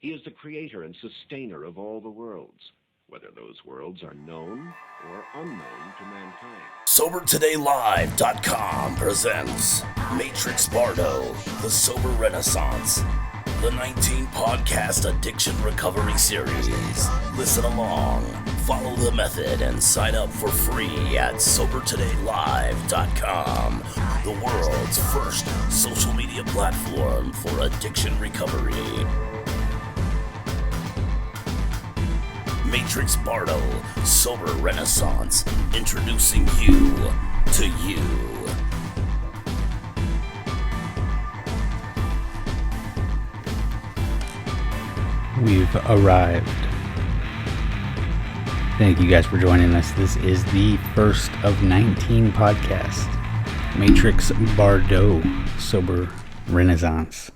He is the creator and sustainer of all the worlds, whether those worlds are known or unknown to mankind. SoberTodayLive.com presents Matrix Bardo, the Sober Renaissance, the 19-podcast addiction recovery series. Listen along, follow the method, and sign up for free at SoberTodayLive.com, the world's first social media platform for addiction recovery. Matrix Bardo Sober Renaissance, introducing you to you. We've arrived. Thank you guys for joining us. This is the first of 19 podcasts. Matrix Bardo Sober Renaissance.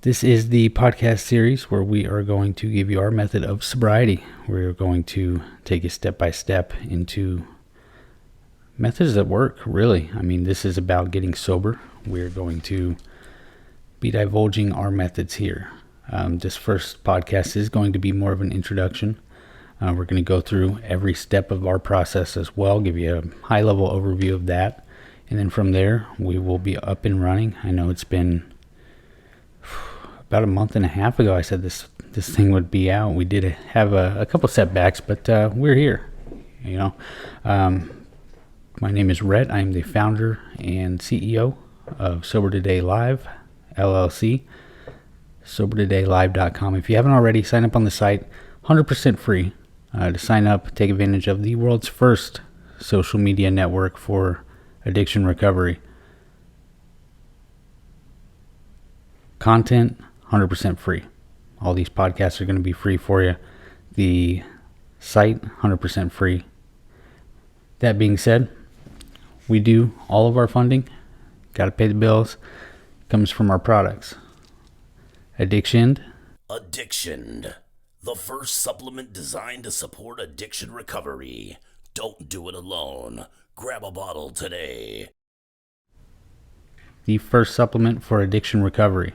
This is the podcast series where we are going to give you our method of sobriety. We're going to take you step by step into methods that work, really. I mean, this is about getting sober. We're going to be divulging our methods here. This first podcast is going to be more of an introduction. We're going to go through every step of our process as well, give you a high-level overview of that. And then from there, we will be up and running. I know it's been about a month and a half ago I said this thing would be out. We did have a couple setbacks, but we're here. My name is Rhett. I'm the founder and CEO of Sober Today Live, LLC. SoberTodayLive.com. If you haven't already, sign up on the site. 100% free to sign up. Take advantage of the world's first social media network for addiction recovery. Content, 100% free. All these podcasts are going to be free for you. The site, 100% free. That being said, we do all of our funding. Got to pay the bills. Comes from our products. Addiction, the first supplement designed to support addiction recovery. Don't do it alone. Grab a bottle today. The first supplement for addiction recovery.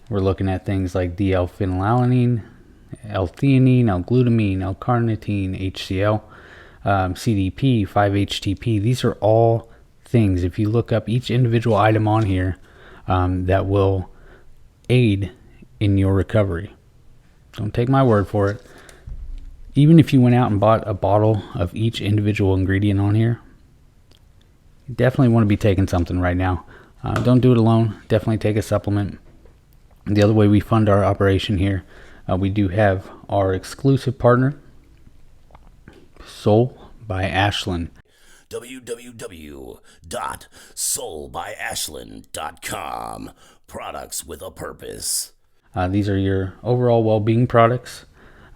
We're looking at things like D-L-phenylalanine, L-theanine, L-glutamine, L-carnitine, HCl, CDP, 5-HTP. These are all things, if you look up each individual item on here, that will aid in your recovery. Don't take my word for it. Even if you went out and bought a bottle of each individual ingredient on here, you definitely want to be taking something right now. Don't do it alone. Definitely take a supplement. The other way we fund our operation here, we do have our exclusive partner, Soul by Ashland. www.soulbyashland.com. Products with a purpose. These are your overall well-being products.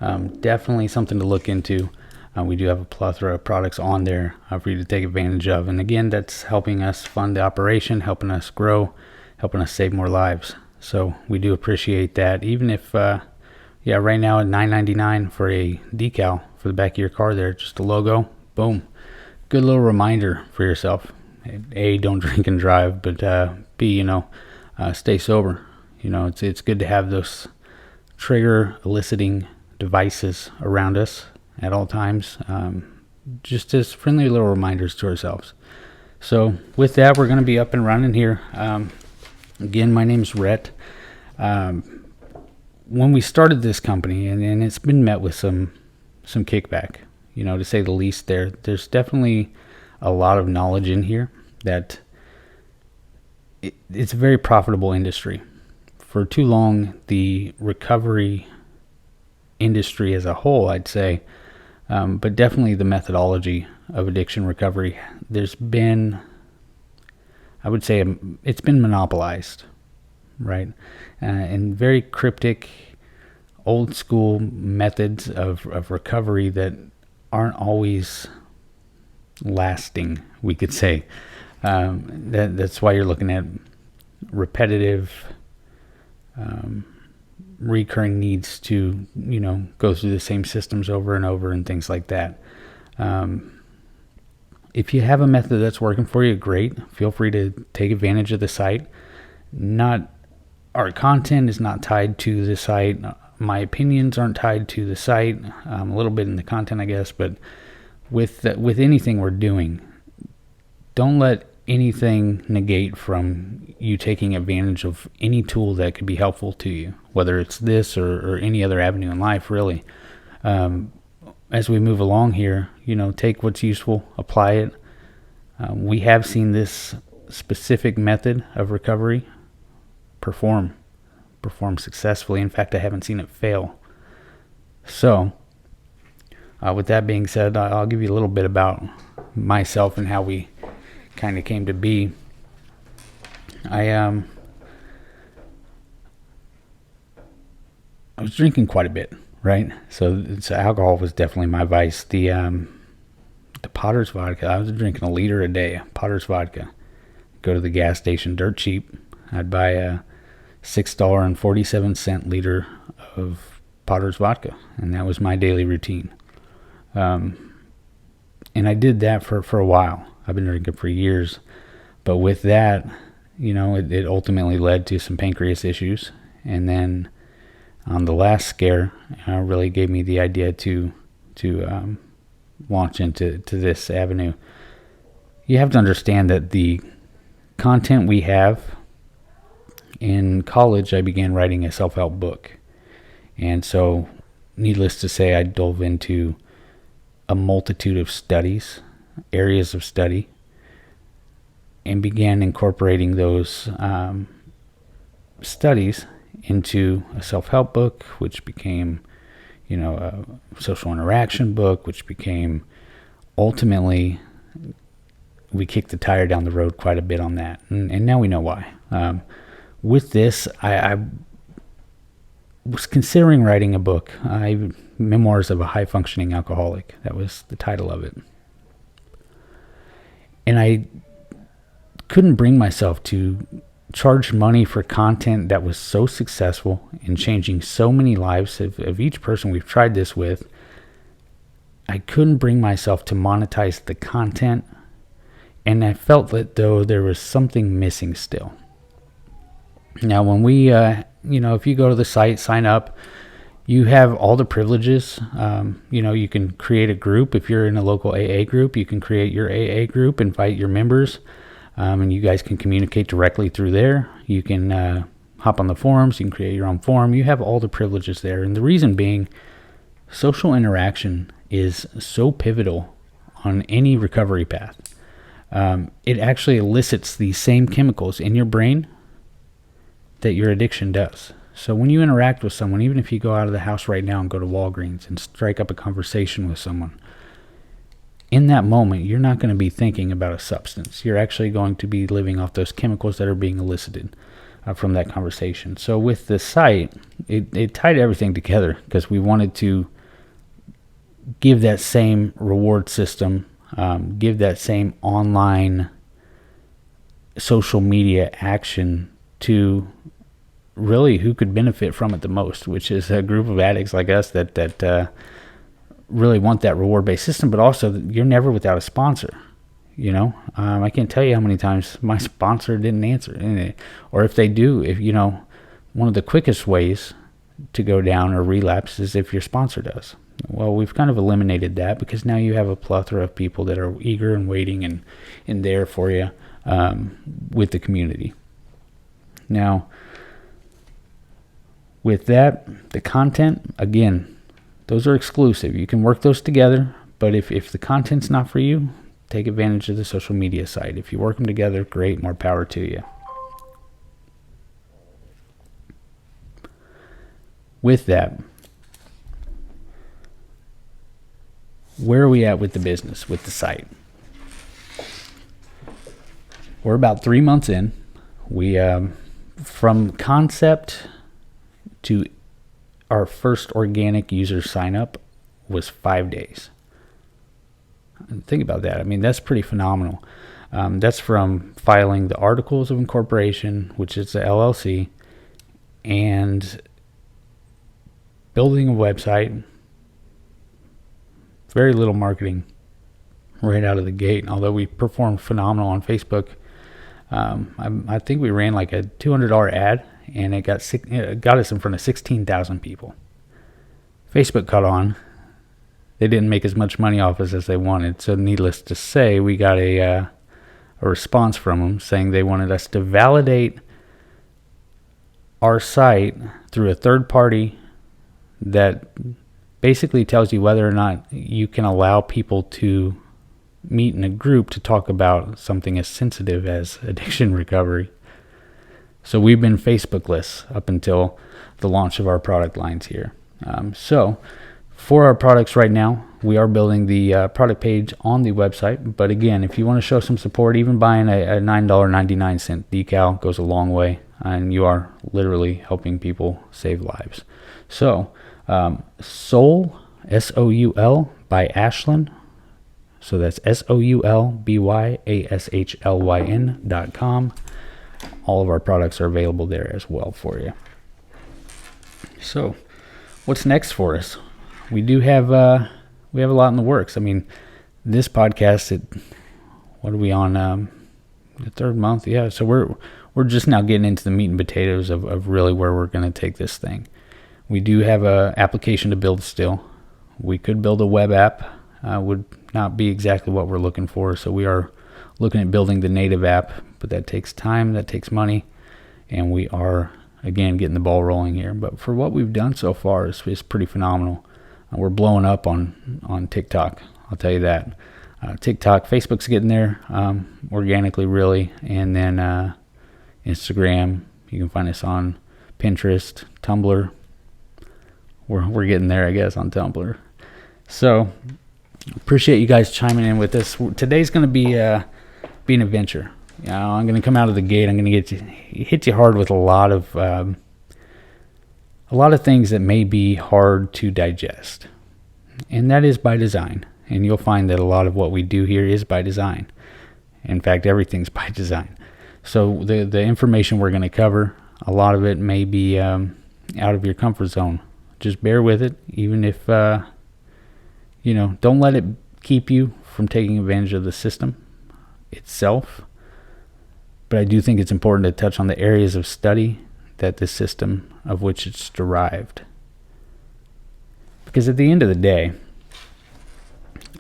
Definitely something to look into. We do have a plethora of products on there for you to take advantage of. And again, that's helping us fund the operation, helping us grow, helping us save more lives. So we do appreciate that. Even if, right now at $9.99 for a decal for the back of your car there, just a logo, boom. Good little reminder for yourself. A, don't drink and drive, but B, stay sober. It's good to have those trigger eliciting devices around us at all times, just as friendly little reminders to ourselves. So with that, we're going to be up and running here. Again, my name's Rhett. When we started this company, and it's been met with some kickback, to say the least. There's definitely a lot of knowledge in here that it's a very profitable industry. For too long, the recovery industry as a whole, I'd say, but definitely the methodology of addiction recovery, it's been monopolized, right? And very cryptic, old school methods of recovery that aren't always lasting, we could say. That's why you're looking at repetitive, recurring needs to, go through the same systems over and over and things like that. If you have a method that's working for you, great. Feel free to take advantage of the site. Not our content is not tied to the site. My opinions aren't tied to the site. A little bit in the content, I guess, but with anything we're doing, don't let anything negate from you taking advantage of any tool that could be helpful to you, whether it's this or any other avenue in life, really. As we move along here, take what's useful, apply it. We have seen this specific method of recovery perform successfully. In fact, I haven't seen it fail. So, with that being said, I'll give you a little bit about myself and how we kind of came to be. I was drinking quite a bit, right? So alcohol was definitely my vice. The Potter's vodka, I was drinking 1 liter a day, Potter's vodka. Go to the gas station, dirt cheap. I'd buy a $6.47 liter of Potter's vodka, and that was my daily routine. And I did that for a while. I've been drinking for years, but with that, it ultimately led to some pancreas issues, and then on the last scare, really gave me the idea to launch into this avenue. You have to understand that the content we have in college, I began writing a self-help book, and so needless to say, I dove into a multitude of studies, areas of study, and began incorporating those studies into a self-help book, which became, a social interaction book, which became ultimately, we kicked the tire down the road quite a bit on that, and now we know why. With this, I was considering writing a book, Memoirs of a High-Functioning Alcoholic. That was the title of it. And I couldn't bring myself to charge money for content that was so successful in changing so many lives of each person we've tried this with. I couldn't bring myself to monetize the content, and I felt that though there was something missing still. Now, when we, if you go to the site, sign up, you have all the privileges. You can create a group. If you're in a local AA group, you can create your AA group, invite your members, and you guys can communicate directly through there. You can hop on the forums. You can create your own forum. You have all the privileges there. And the reason being, social interaction is so pivotal on any recovery path. It actually elicits the same chemicals in your brain that your addiction does. So when you interact with someone, even if you go out of the house right now and go to Walgreens and strike up a conversation with someone, in that moment, you're not going to be thinking about a substance. You're actually going to be living off those chemicals that are being elicited from that conversation. So with the site, it tied everything together because we wanted to give that same reward system, give that same online social media action to really who could benefit from it the most, which is a group of addicts like us that really want that reward-based system, but also you're never without a sponsor. I can't tell you how many times my sponsor didn't answer, or if they do, one of the quickest ways to go down or relapse is if your sponsor does. Well, we've kind of eliminated that because now you have a plethora of people that are eager and waiting and there for you with the community. Now, with that, the content, again, those are exclusive. You can work those together, but if the content's not for you, take advantage of the social media site. If you work them together, great, more power to you. With that, where are we at with the business, with the site? We're about 3 months in. We, from concept to our first organic user sign up was 5 days. Think about that. I mean, that's pretty phenomenal. That's from filing the articles of incorporation, which is the LLC, and building a website. Very little marketing right out of the gate, although we performed phenomenal on Facebook. I think we ran like a $200 ad and it got us in front of 16,000 people. Facebook caught on. They didn't make as much money off us as they wanted, so needless to say, we got a response from them saying they wanted us to validate our site through a third party that basically tells you whether or not you can allow people to meet in a group to talk about something as sensitive as addiction recovery. So we've been Facebookless up until the launch of our product lines here. So for our products right now, we are building the product page on the website. But again, if you want to show some support, even buying a $9.99 decal goes a long way, and you are literally helping people save lives. So Soul, Soul by Ashlyn. So that's SoulByAshlyn.com. All of our products are available there as well for you. So what's next for us? We do have we have a lot in the works. I mean, this podcast, what are we on? The third month, yeah. So we're just now getting into the meat and potatoes of really where we're going to take this thing. We do have a application to build still. We could build a web app. Would not be exactly what we're looking for. So we are looking at building the native app, but that takes time, that takes money, and we are again getting the ball rolling here. But for what we've done so far is pretty phenomenal. We're blowing up on TikTok, I'll tell you that. TikTok, Facebook's getting there organically, really, and then Instagram. You can find us on Pinterest, Tumblr. We're getting there, I guess, on Tumblr. So appreciate you guys chiming in with us. Today's going to be an adventure. I'm going to come out of the gate. I'm going to hit you hard with a lot of things that may be hard to digest, and that is by design. And you'll find that a lot of what we do here is by design. In fact, everything's by design. So the information we're going to cover, a lot of it may be out of your comfort zone. Just bear with it, even if don't let it keep you from taking advantage of the system itself. But I do think it's important to touch on the areas of study that the system of which it's derived. Because at the end of the day,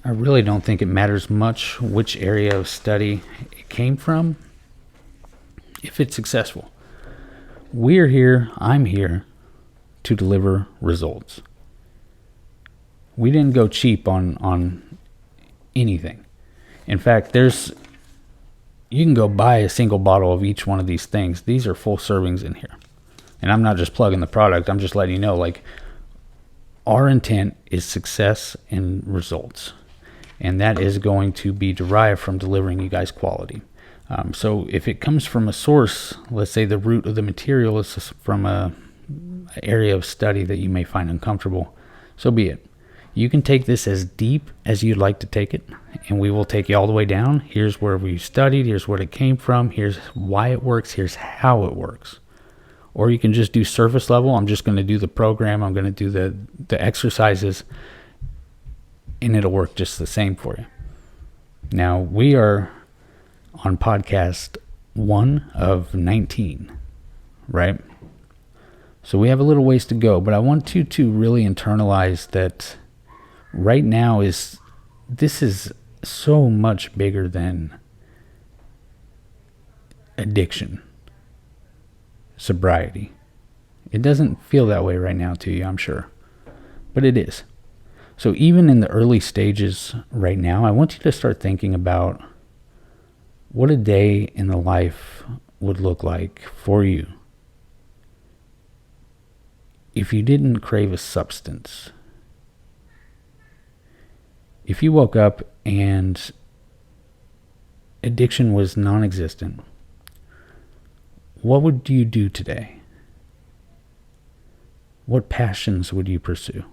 I really don't think it matters much which area of study it came from if it's successful. We're here, I'm here to deliver results. We didn't go cheap on anything. In fact, you can go buy a single bottle of each one of these things. These are full servings in here. And I'm not just plugging the product. I'm just letting you know, our intent is success and results. And that is going to be derived from delivering you guys quality. So if it comes from a source, let's say the root of the material is from an area of study that you may find uncomfortable, so be it. You can take this as deep as you'd like to take it, and we will take you all the way down. Here's where we studied, here's where it came from, here's why it works, here's how it works. Or you can just do surface level. I'm just going to do the program, I'm going to do the exercises, and it'll work just the same for you. Now, we are on podcast 1 of 19, right? So we have a little ways to go, but I want you to really internalize that right now this is so much bigger than addiction, sobriety. It doesn't feel that way right now to you, I'm sure, but it is. So even in the early stages right now, I want you to start thinking about what a day in the life would look like for you if you didn't crave a substance. If you woke up and addiction was non-existent, what would you do today? What passions would you pursue?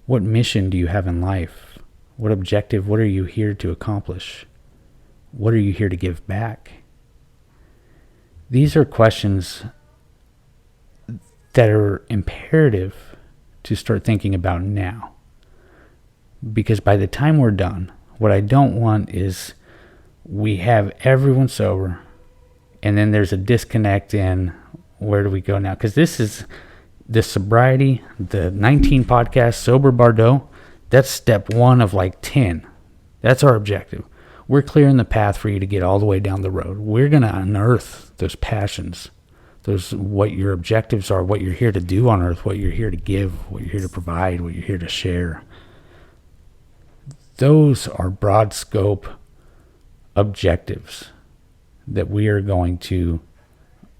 What mission do you have in life? What objective? What are you here to accomplish? What are you here to give back? These are questions that are imperative to start thinking about now. Because by the time we're done, what I don't want is we have everyone sober And then there's a disconnect in where do we go now? Because this is the sobriety, the 19 podcast, Sober Bardo. That's step 1 of like 10. That's our objective. We're clearing the path for you to get all the way down the road. We're going to unearth those passions, those what your objectives are, what you're here to do on earth, what you're here to give, what you're here to provide, what you're here to share. Those are broad scope objectives that we are going to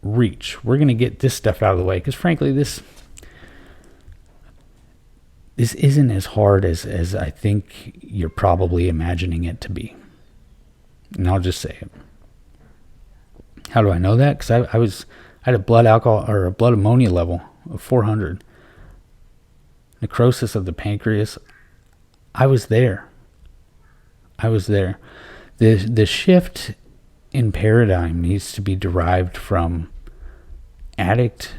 reach. We're going to get this stuff out of the way because frankly this isn't as hard as I think you're probably imagining it to be. And I'll just say it. How do I know that? Because I had a blood alcohol or a blood ammonia level of 400. Necrosis of the pancreas. I was there. The shift in paradigm needs to be derived from addict,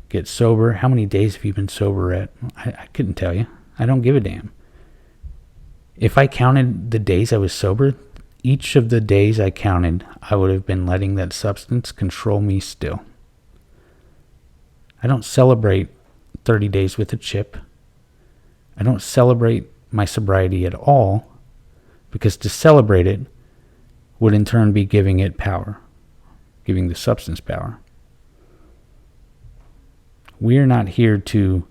get sober. How many days have you been sober at? I couldn't tell you. I don't give a damn. If I counted the days I was sober, each of the days I counted, I would have been letting that substance control me still. I don't celebrate 30 days with a chip. I don't celebrate my sobriety at all, because to celebrate it would in turn be giving it power, giving the substance power. We are not here to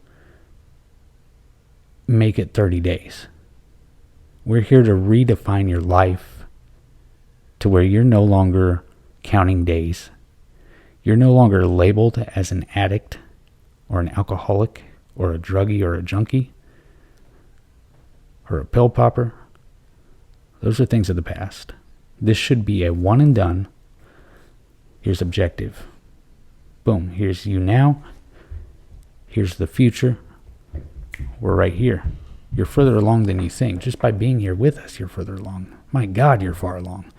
make it 30 days. We're here to redefine your life to where you're no longer counting days. You're no longer labeled as an addict or an alcoholic or a druggie or a junkie or a pill popper. Those are things of the past. This should be a one and done. Here's objective. Boom. Here's you now. Here's the future. We're right here. You're further along than you think. Just by being here with us, you're further along. My God, you're far along.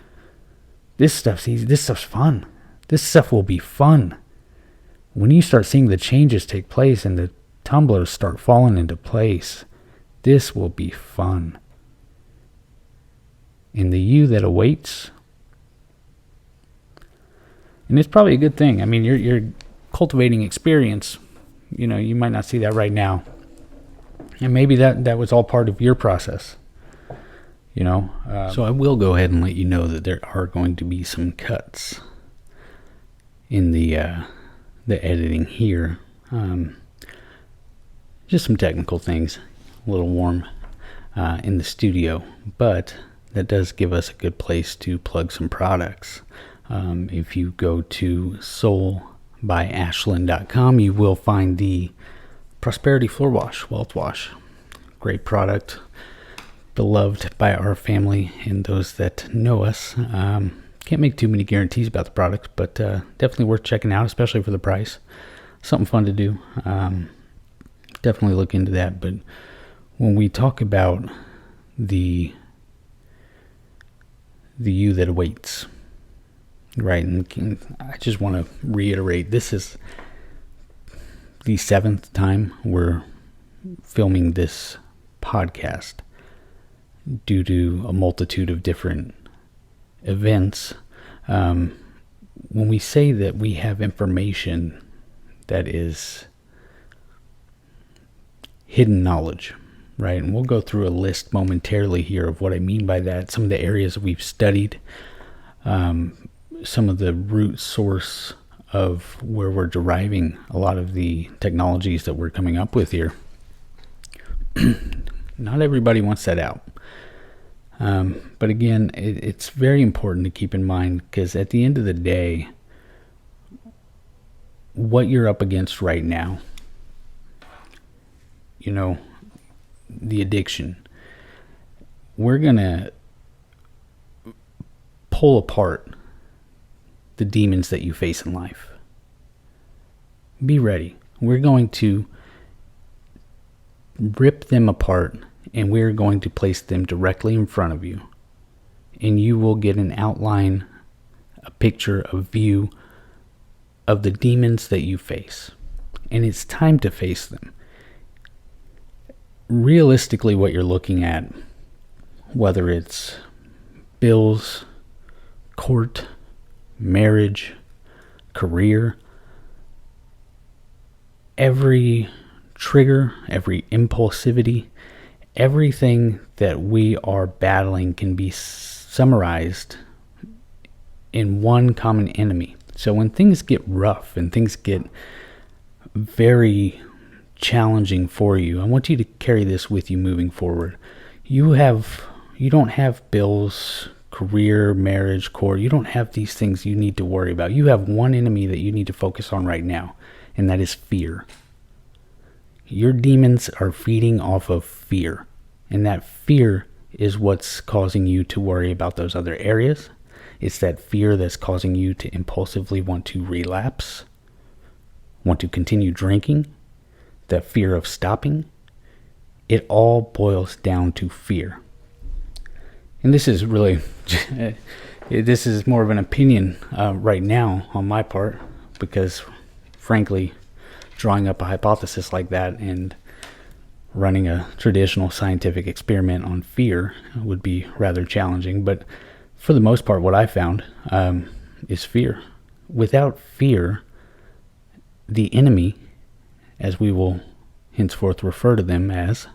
This stuff's easy. This stuff's fun. This stuff will be fun. When you start seeing the changes take place and the tumblers start falling into place, this will be fun. In the you that awaits, and it's probably a good thing. I mean, you're cultivating experience. You know, you might not see that right now. And maybe that was all part of your process. You know, so I will go ahead and let you know that there are going to be some cuts in the editing here. Just some technical things, a little warm in the studio, but that does give us a good place to plug some products. If you go to soulbyashland.com, you will find the Prosperity Floor Wash, Wealth Wash. Great product. Beloved by our family and those that know us. Can't make too many guarantees about the product, but definitely worth checking out, especially for the price. Something fun to do. Definitely look into that. But when we talk about the you that awaits, right? And I just want to reiterate, this is the 7th time we're filming this podcast, due to a multitude of different events. When we say that we have information that is hidden knowledge, right? And we'll go through a list momentarily here of what I mean by that. Some of the areas we've studied, some of the root source of where we're deriving a lot of the technologies that we're coming up with here. Not everybody wants that out. But again, it's very important to keep in mind, because at the end of the day, what you're up against right now, you know, the addiction, we're going to pull apart the demons that you face in life. Be ready. We're going to rip them apart, and we're going to place them directly in front of you. And you will get an outline, a picture, a view of the demons that you face. And it's time to face them. Realistically, what you're looking at, whether it's bills, court, marriage, career, every trigger, every impulsivity, everything that we are battling can be summarized in one common enemy. So when things get rough and things get very challenging for you, I want you to carry this with you moving forward. You don't have bills, career, marriage, core. You don't have these things you need to worry about. You have one enemy that you need to focus on right now, and that is fear. Your demons are feeding off of fear, and that fear is what's causing you to worry about those other areas. It's that fear that's causing you to impulsively want to relapse, want to continue drinking, that fear of stopping. It all boils down to fear. And this is really, this is more of an opinion right now on my part, because frankly, drawing up a hypothesis like that and running a traditional scientific experiment on fear would be rather challenging. But for the most part, what I found is fear. Without fear, the enemy, as we will henceforth refer to them as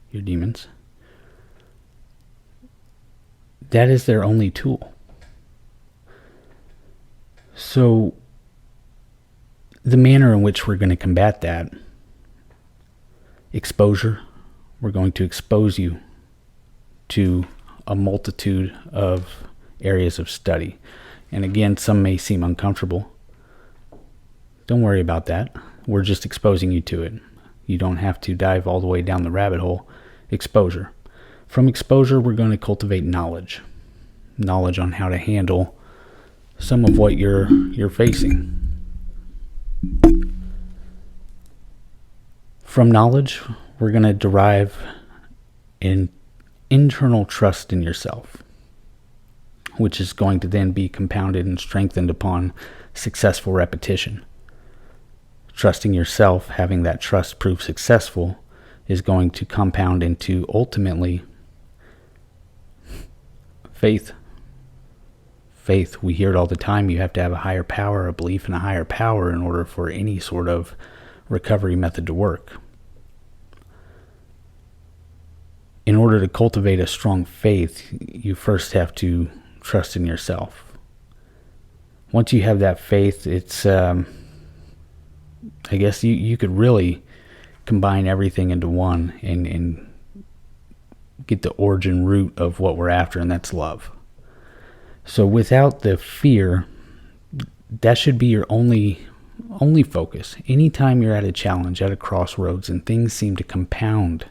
your demons, that is their only tool. So the manner in which we're going to combat that: exposure. We're going to expose you to a multitude of areas of study. And again, some may seem uncomfortable. Don't worry about that. We're just exposing you to it. You don't have to dive all the way down the rabbit hole. Exposure. From exposure, we're going to cultivate knowledge. Knowledge on how to handle some of what you're facing. From knowledge, we're going to derive an internal trust in yourself, which is going to then be compounded and strengthened upon successful repetition. Trusting yourself, having that trust prove successful, is going to compound into ultimately faith. Faith, we hear it all the time. You have to have a higher power, a belief in a higher power in order for any sort of recovery method to work. In order to cultivate a strong faith, you first have to trust in yourself. Once you have that faith, it's, I guess you could really combine everything into one and get the origin root of what we're after, and that's love. So without the fear, that should be your only focus. Anytime you're at a challenge, at a crossroads, and things seem to compound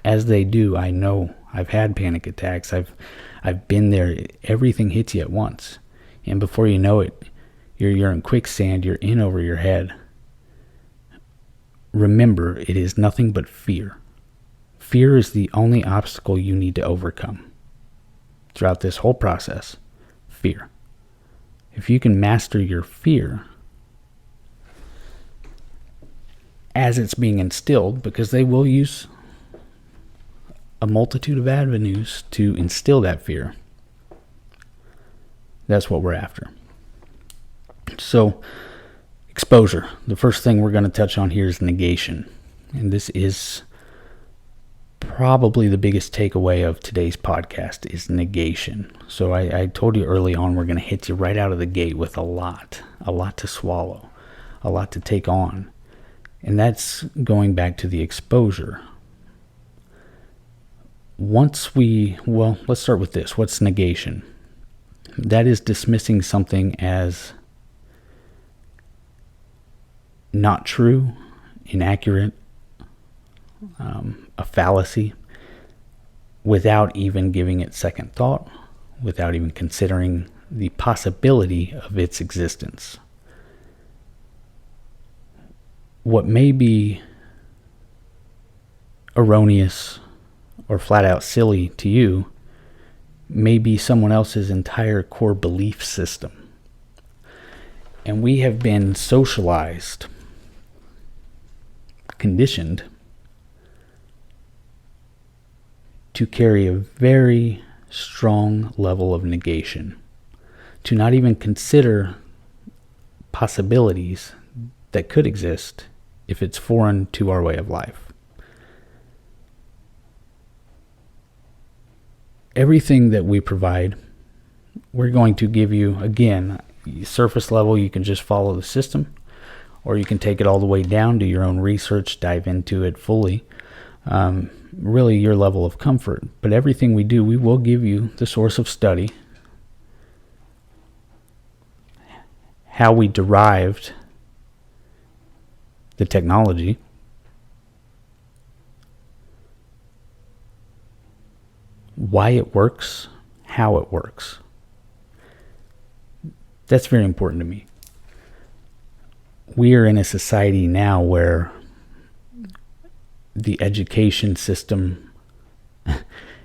as they do, I know I've had panic attacks. I've been there. Everything hits you at once, and before you know it, you're in quicksand. You're in over your head. Remember, it is nothing but fear. Fear is the only obstacle you need to overcome throughout this whole process. Fear. If you can master your fear as it's being instilled, because they will use a multitude of avenues to instill that fear, that's what we're after. So, exposure. The first thing we're going to touch on here is negation. And this is probably the biggest takeaway of today's podcast is negation. So I told you early on, we're going to hit you right out of the gate with a lot to swallow, a lot to take on. And that's going back to the exposure. Let's start with this. What's negation? That is dismissing something as not true, inaccurate, a fallacy, without even giving it second thought, without even considering the possibility of its existence. What may be erroneous or flat out silly to you may be someone else's entire core belief system. And we have been socialized, conditioned to carry a very strong level of negation, to not even consider possibilities that could exist if it's foreign to our way of life. Everything that we provide, we're going to give you, again, surface level. You can just follow the system, or you can take it all the way down, do your own research, dive into it fully. Really your level of comfort. But everything we do, we will give you the source of study, how we derived the technology, why it works, how it works. That's very important to me. We are in a society now where the education system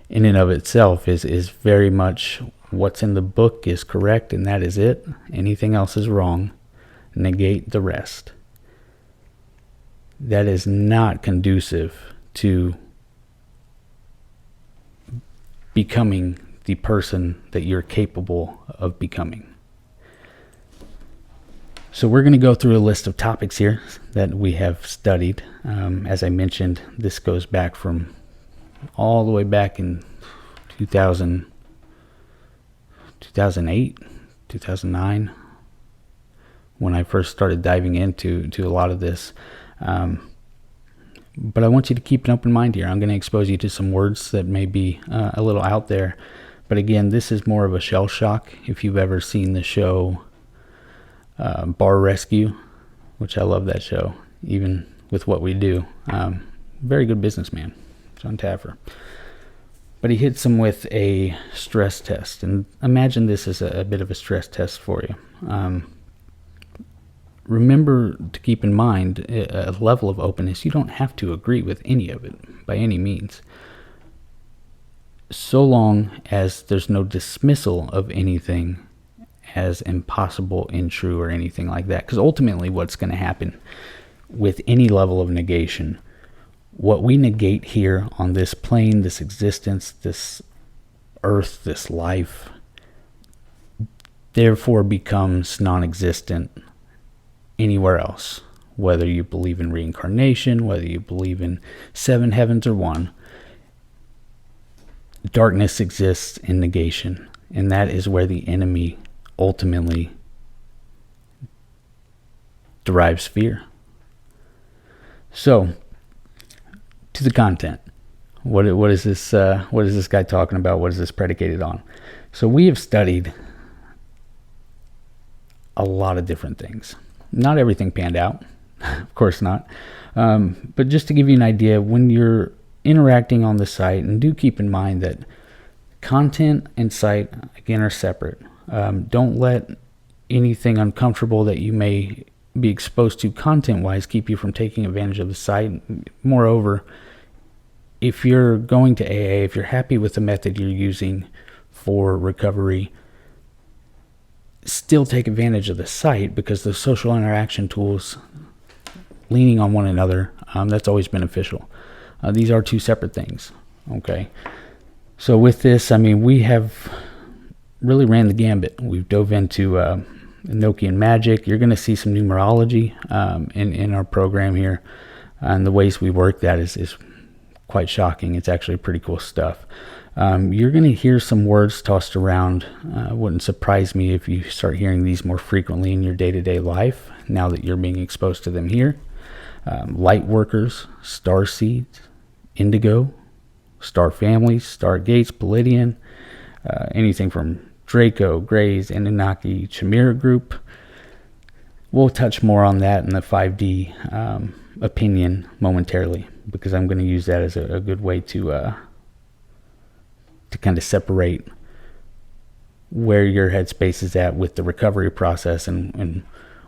in and of itself is very much what's in the book is correct and that is it. Anything else is wrong. Negate the rest. That is not conducive to becoming the person that you're capable of becoming. So we're going to go through a list of topics here that we have studied. As I mentioned, this goes back from all the way back in 2008, 2009, when I first started diving into a lot of this. But I want you to keep an open mind here. I'm going to expose you to some words that may be a little out there. But again, this is more of a shell shock. If you've ever seen the show Bar Rescue, which I love that show, even with what we do. Very good businessman, John Taffer. But he hits him with a stress test. And imagine this is a bit of a stress test for you. Remember to keep in mind a level of openness. You don't have to agree with any of it by any means, so long as there's no dismissal of anything as impossible, untrue, or anything like that. Because ultimately what's going to happen with any level of negation, what we negate here on this plane, this existence, this earth, this life, therefore becomes non-existent anywhere else. Whether you believe in reincarnation, whether you believe in 7 heavens or 1, darkness exists in negation, and that is where the enemy ultimately derives fear. So, to the content. What is this guy talking about? What is this predicated on? So we have studied a lot of different things. Not everything panned out, of course not. But just to give you an idea, when you're interacting on the site, and do keep in mind that content and site, again, are separate. Don't let anything uncomfortable that you may be exposed to content-wise keep you from taking advantage of the site. Moreover, if you're going to AA, if you're happy with the method you're using for recovery, still take advantage of the site, because the social interaction tools, leaning on one another, that's always beneficial. These are two separate things. Okay. So with this, I mean, we have really ran the gambit. We've dove into Enochian magic. You're going to see some numerology in our program here, and the ways we work that is quite shocking. It's actually pretty cool stuff. You're going to hear some words tossed around. Wouldn't surprise me if you start hearing these more frequently in your day-to-day life, now that you're being exposed to them here. Light workers, star seeds, indigo, star families, star gates, Palladian, anything from Draco, Greys, Anunnaki, Chimera group. We'll touch more on that in the 5D opinion momentarily, because I'm going to use that as a good way to kind of separate where your headspace is at with the recovery process, and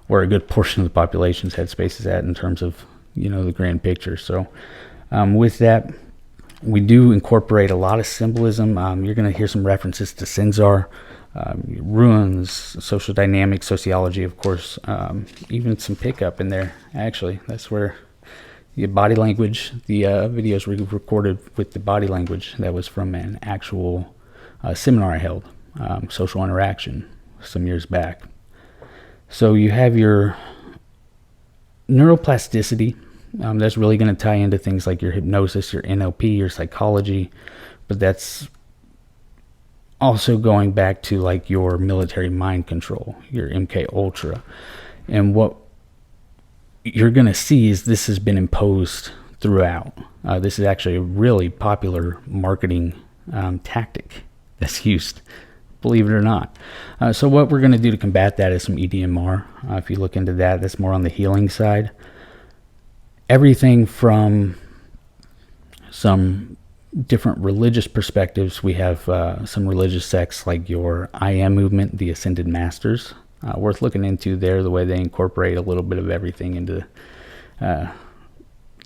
where a good portion of the population's headspace is at in terms of, the grand picture. So with that, we do incorporate a lot of symbolism. You're going to hear some references to Sinzar, ruins, social dynamics, sociology, of course, even some pickup in there. Actually, that's where the body language, the videos were recorded with the body language. That was from an actual seminar I held, social interaction, some years back. So you have your neuroplasticity. That's really going to tie into things like your hypnosis, your NLP, your psychology, but that's also going back to like your military mind control, your MK Ultra. And what you're going to see is this has been imposed throughout. This is actually a really popular marketing tactic that's used, believe it or not. So what we're going to do to combat that is some EDMR. If you look into that, that's more on the healing side. Everything from some different religious perspectives. We have some religious sects like your I Am movement, the Ascended Masters. Worth looking into there, the way they incorporate a little bit of everything into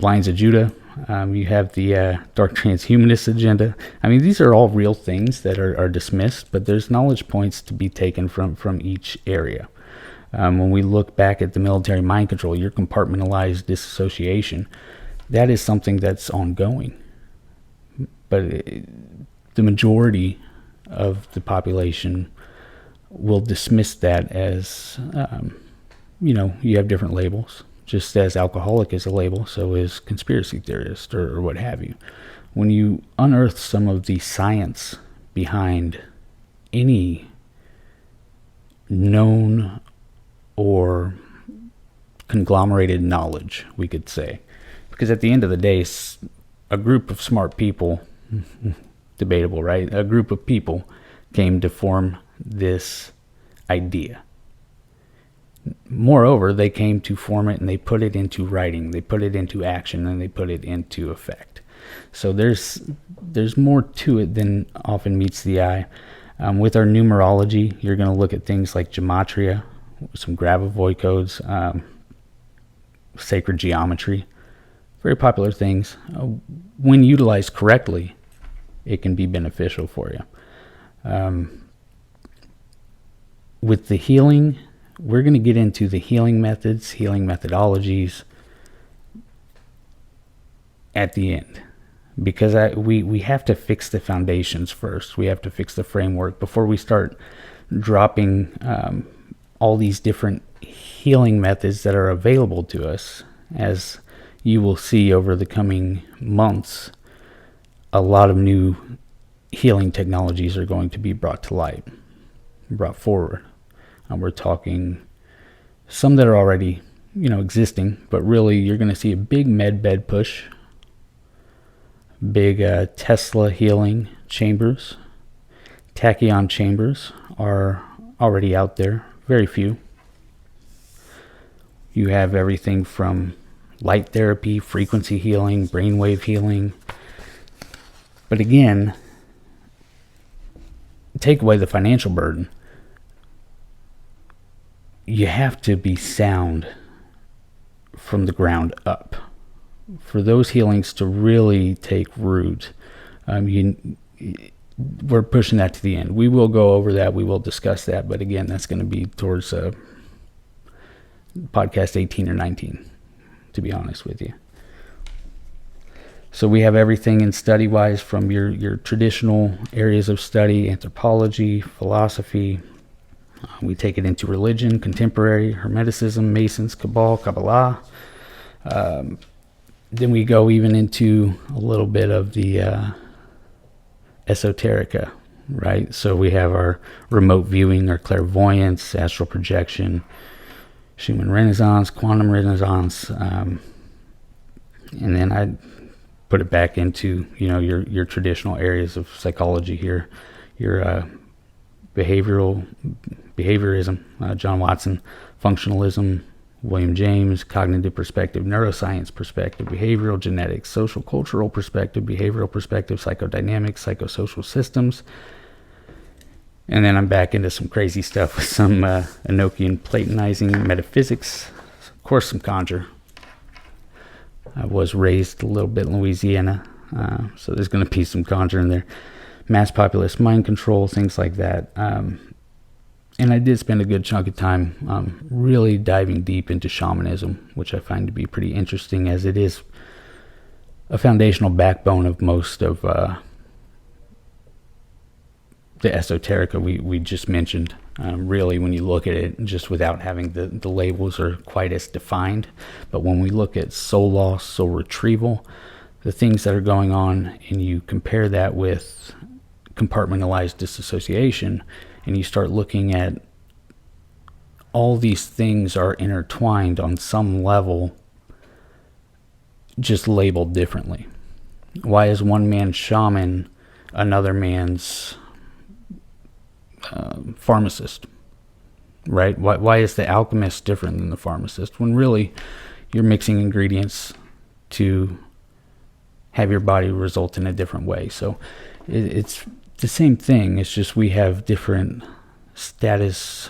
Lines of Judah. You have the dark transhumanist agenda. I mean, these are all real things that are dismissed, but there's knowledge points to be taken from each area. When we look back at the military mind control, your compartmentalized disassociation, that is something that's ongoing. But the majority of the population will dismiss that as, you have different labels. Just as alcoholic is a label, so is conspiracy theorist or what have you. When you unearth some of the science behind any known or conglomerated knowledge, we could say, because at the end of the day, a group of smart people, debatable, right? A group of people came to form this idea. Moreover, they came to form it and they put it into writing, they put it into action, and they put it into effect. So there's more to it than often meets the eye. With our numerology, you're going to look at things like gematria, some Grabovoi codes, sacred geometry, very popular things. When utilized correctly, it can be beneficial for you. With the healing, we're going to get into the healing methods, healing methodologies at the end, because we have to fix the foundations first. We have to fix the framework before we start dropping all these different healing methods that are available to us. As you will see over the coming months, a lot of new healing technologies are going to be brought to light, brought forward. We're talking some that are already, existing, but really you're going to see a big med bed push, big Tesla healing chambers. Tachyon chambers are already out there, very few. You have everything from light therapy, frequency healing, brainwave healing. But again, take away the financial burden. You have to be sound from the ground up. For those healings to really take root, we're pushing that to the end. We will go over that. We will discuss that. But again, that's going to be towards podcast 18 or 19, to be honest with you. So we have everything in study-wise from your traditional areas of study, anthropology, philosophy. We take it into religion, contemporary, Hermeticism, Masons, Kabbalah. Then we go even into a little bit of the esoterica, right? So we have our remote viewing, our clairvoyance, astral projection, Schumann Renaissance, quantum Renaissance, and then I put it back into your traditional areas of psychology here, your behaviorism, John Watson, functionalism, William James, cognitive perspective, neuroscience perspective, behavioral genetics, social cultural perspective, behavioral perspective, psychodynamics, psychosocial systems. And then I'm back into some crazy stuff with some Enochian Platonizing metaphysics, of course some conjure. I was raised a little bit in Louisiana, so there's going to be some conjure in there. Mass populist mind control, things like that. And I did spend a good chunk of time really diving deep into shamanism, which I find to be pretty interesting, as it is a foundational backbone of most of the esoterica we just mentioned. really, when you look at it, just without having the labels are quite as defined. But when we look at soul loss, soul retrieval, the things that are going on, and you compare that with compartmentalized disassociation, and you start looking at all these things are intertwined on some level, just labeled differently. Why is one man's shaman another man's pharmacist, right? Why is the alchemist different than the pharmacist, when really you're mixing ingredients to have your body result in a different way? So it's the same thing. It's just we have different status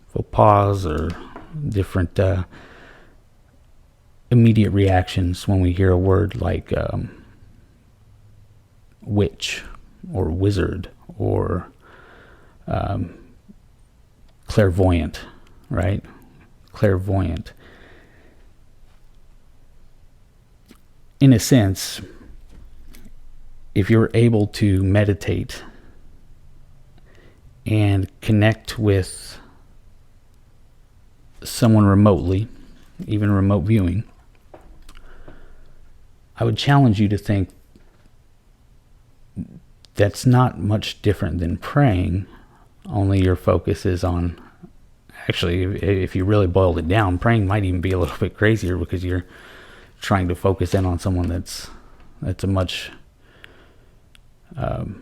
faux pas or different immediate reactions when we hear a word like witch or wizard or clairvoyant, right? Clairvoyant. In a sense, if you're able to meditate and connect with someone remotely, even remote viewing, I would challenge you to think that's not much different than praying, only your focus is on, actually, if you really boiled it down, praying might even be a little bit crazier because you're trying to focus in on someone that's a much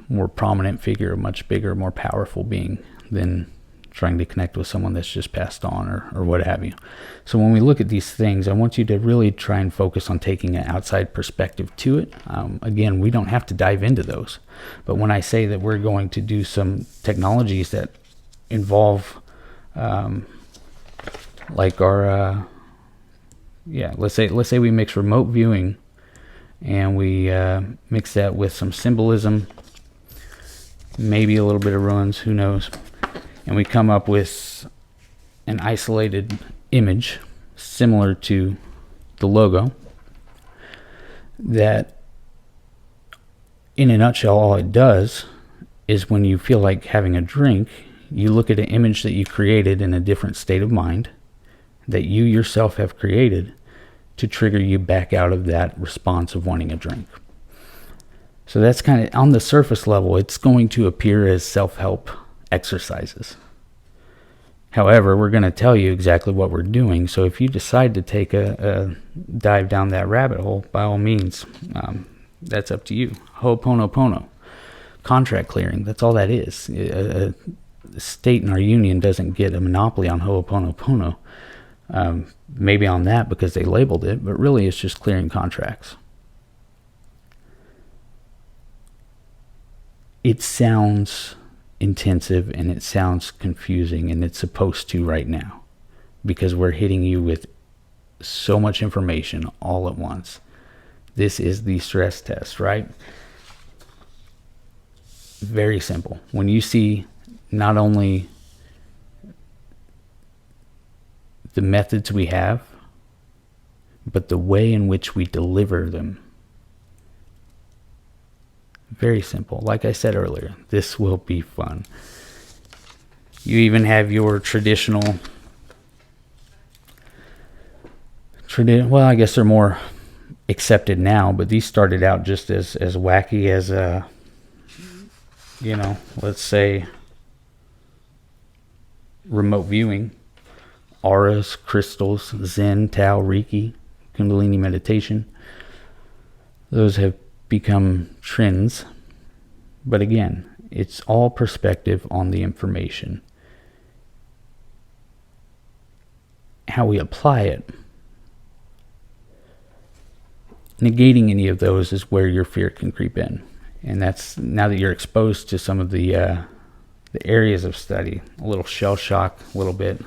more prominent figure, a much bigger, more powerful being than trying to connect with someone that's just passed on or what have you. So when we look at these things, I want you to really try and focus on taking an outside perspective to it. Again, we don't have to dive into those, but when I say that we're going to do some technologies that involve like our let's say we mix remote viewing and we mix that with some symbolism, maybe a little bit of ruins, who knows, and we come up with an isolated image similar to the logo that, in a nutshell, all it does is when you feel like having a drink, you look at an image that you created in a different state of mind that you yourself have created to trigger you back out of that response of wanting a drink. So that's kind of, on the surface level, it's going to appear as self-help exercises. However, we're going to tell you exactly what we're doing. So if you decide to take a dive down that rabbit hole, by all means, that's up to you. Ho'oponopono, contract clearing, that's all that is. A state in our union doesn't get a monopoly on Ho'oponopono. Maybe on that because they labeled it, but really it's just clearing contracts. It sounds intensive and it sounds confusing, and it's supposed to right now because we're hitting you with so much information all at once. This is the stress test, right? Very simple. When you see not only the methods we have, but the way in which we deliver them. Very simple. Like I said earlier, this will be fun. You even have your traditional, well, I guess they're more accepted now, but these started out just as wacky as, let's say, remote viewing, auras, crystals, Zen, Tao, Reiki, Kundalini meditation. Those have become trends, but again, it's all perspective on the information. How we apply it, negating any of those is where your fear can creep in, and that's now that you're exposed to some of the areas of study, a little shell shock, a little bit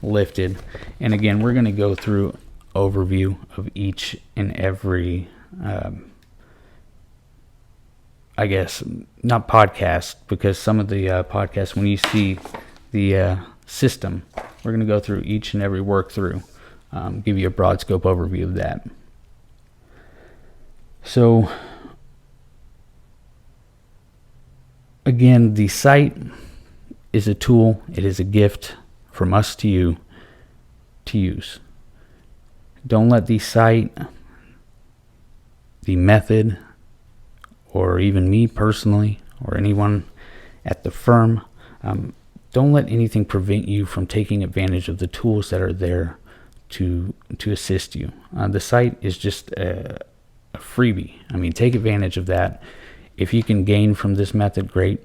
lifted, and again, we're going to go through overview of each and every I guess, not podcast, because some of the podcasts, when you see the system, we're going to go through each and every work through, give you a broad scope overview of that. So, again, the site is a tool. It is a gift from us to you to use. Don't let the site, the method, or even me personally, or anyone at the firm, don't let anything prevent you from taking advantage of the tools that are there to assist you. The site is just a freebie. I mean, take advantage of that. If you can gain from this method, great.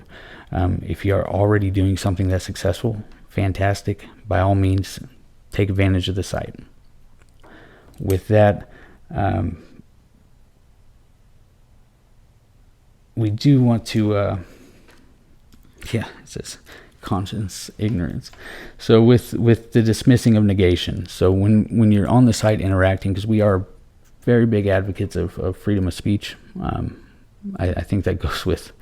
If you are already doing something that's successful, fantastic. By all means, take advantage of the site. With that, we do want to, it says conscience ignorance. So with the dismissing of negation. So when you're on the site interacting, because we are very big advocates of freedom of speech. I think that goes with,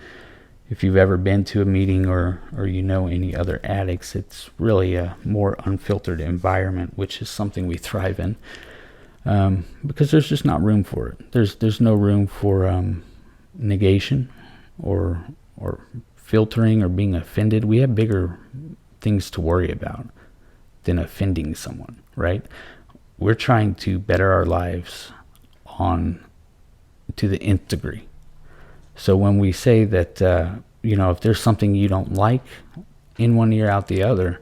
if you've ever been to a meeting or you know any other addicts, it's really a more unfiltered environment, which is something we thrive in, because there's just not room for it. There's no room for negation or filtering or being offended. We have bigger things to worry about than offending someone, right? We're trying to better our lives to the nth degree. So when we say that, if there's something you don't like, in one ear, out the other,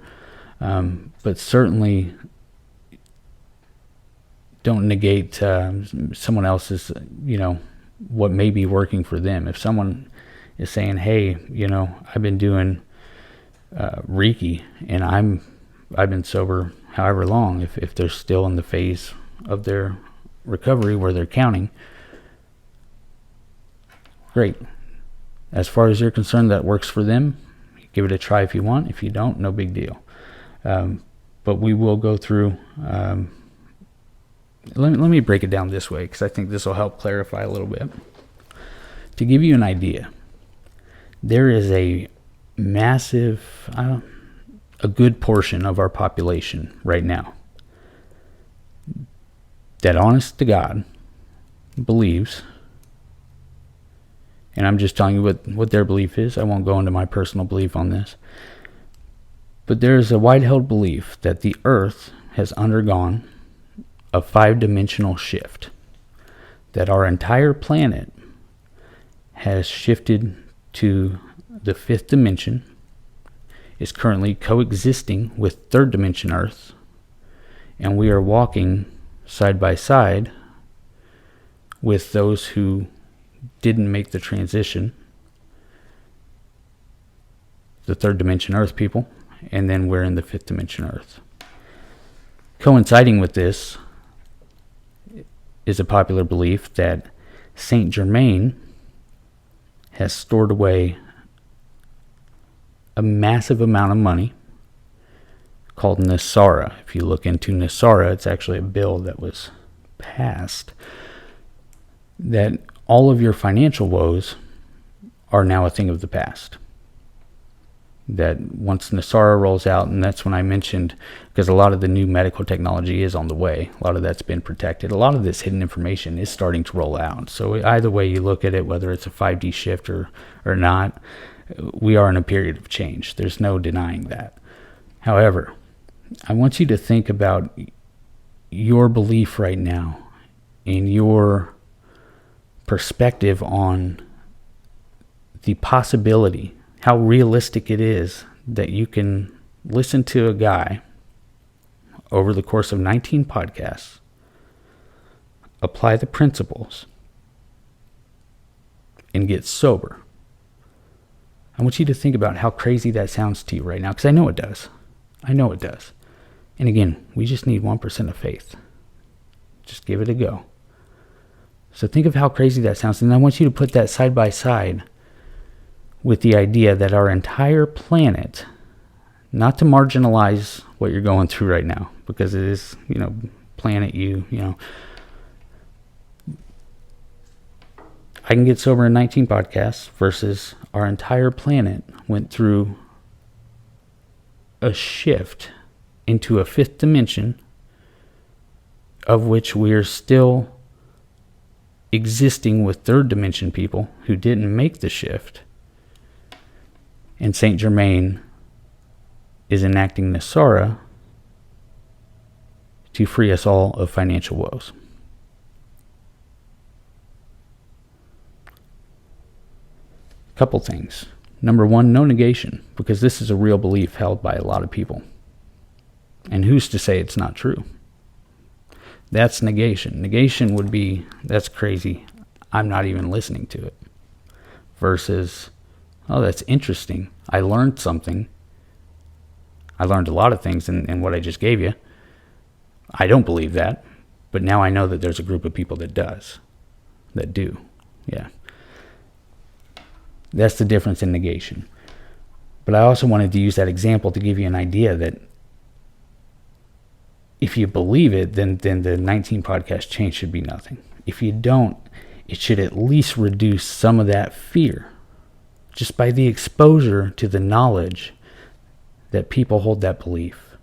but certainly don't negate someone else's, what may be working for them. If someone is saying, hey, I've been doing Reiki and I've been sober however long, if they're still in the phase of their recovery where they're counting, great. As far as you're concerned, that works for them. Give it a try if you want. If you don't, no big deal. But we will go through. Let me break it down this way, because I think this will help clarify a little bit. To give you an idea, there is a massive, a good portion of our population right now that, honest to God, believes, and I'm just telling you what their belief is. I won't go into my personal belief on this. But there is a wide-held belief that the Earth has undergone a 5-dimensional shift. That our entire planet has shifted to the 5th dimension, is currently coexisting with 3rd dimension Earth, and we are walking side by side with those who didn't make the transition, the 3rd dimension Earth people, and then we're in the 5th dimension Earth. Coinciding with this is a popular belief that Saint Germain has stored away a massive amount of money called Nasara. If you look into Nasara, it's actually a bill that was passed, that all of your financial woes are now a thing of the past. That once Nasara rolls out, and that's when I mentioned, because a lot of the new medical technology is on the way, a lot of that's been protected, a lot of this hidden information is starting to roll out. So either way you look at it, whether it's a 5D shift or not, we are in a period of change. There's no denying that. However, I want you to think about your belief right now and your perspective on the possibility, how realistic it is that you can listen to a guy over the course of 19 podcasts, apply the principles, and get sober. I want you to think about how crazy that sounds to you right now, because I know it does. And again, we just need 1% of faith. Just give it a go. So think of how crazy that sounds, and I want you to put that side by side with the idea that our entire planet, not to marginalize what you're going through right now, because it is, planet I can get sober in 19 podcasts versus our entire planet went through a shift into a 5th dimension, of which we are still existing with 3rd dimension people who didn't make the shift. And Saint Germain is enacting Nasara to free us all of financial woes. Couple things. Number one, no negation, because this is a real belief held by a lot of people. And who's to say it's not true? That's negation. Negation would be, that's crazy, I'm not even listening to it. Versus, oh, that's interesting, I learned something. I learned a lot of things in what I just gave you. I don't believe that, but now I know that there's a group of people that do. Yeah. That's the difference in negation. But I also wanted to use that example to give you an idea that if you believe it, then the 19 podcast change should be nothing. If you don't, it should at least reduce some of that fear just by the exposure to the knowledge that people hold that belief.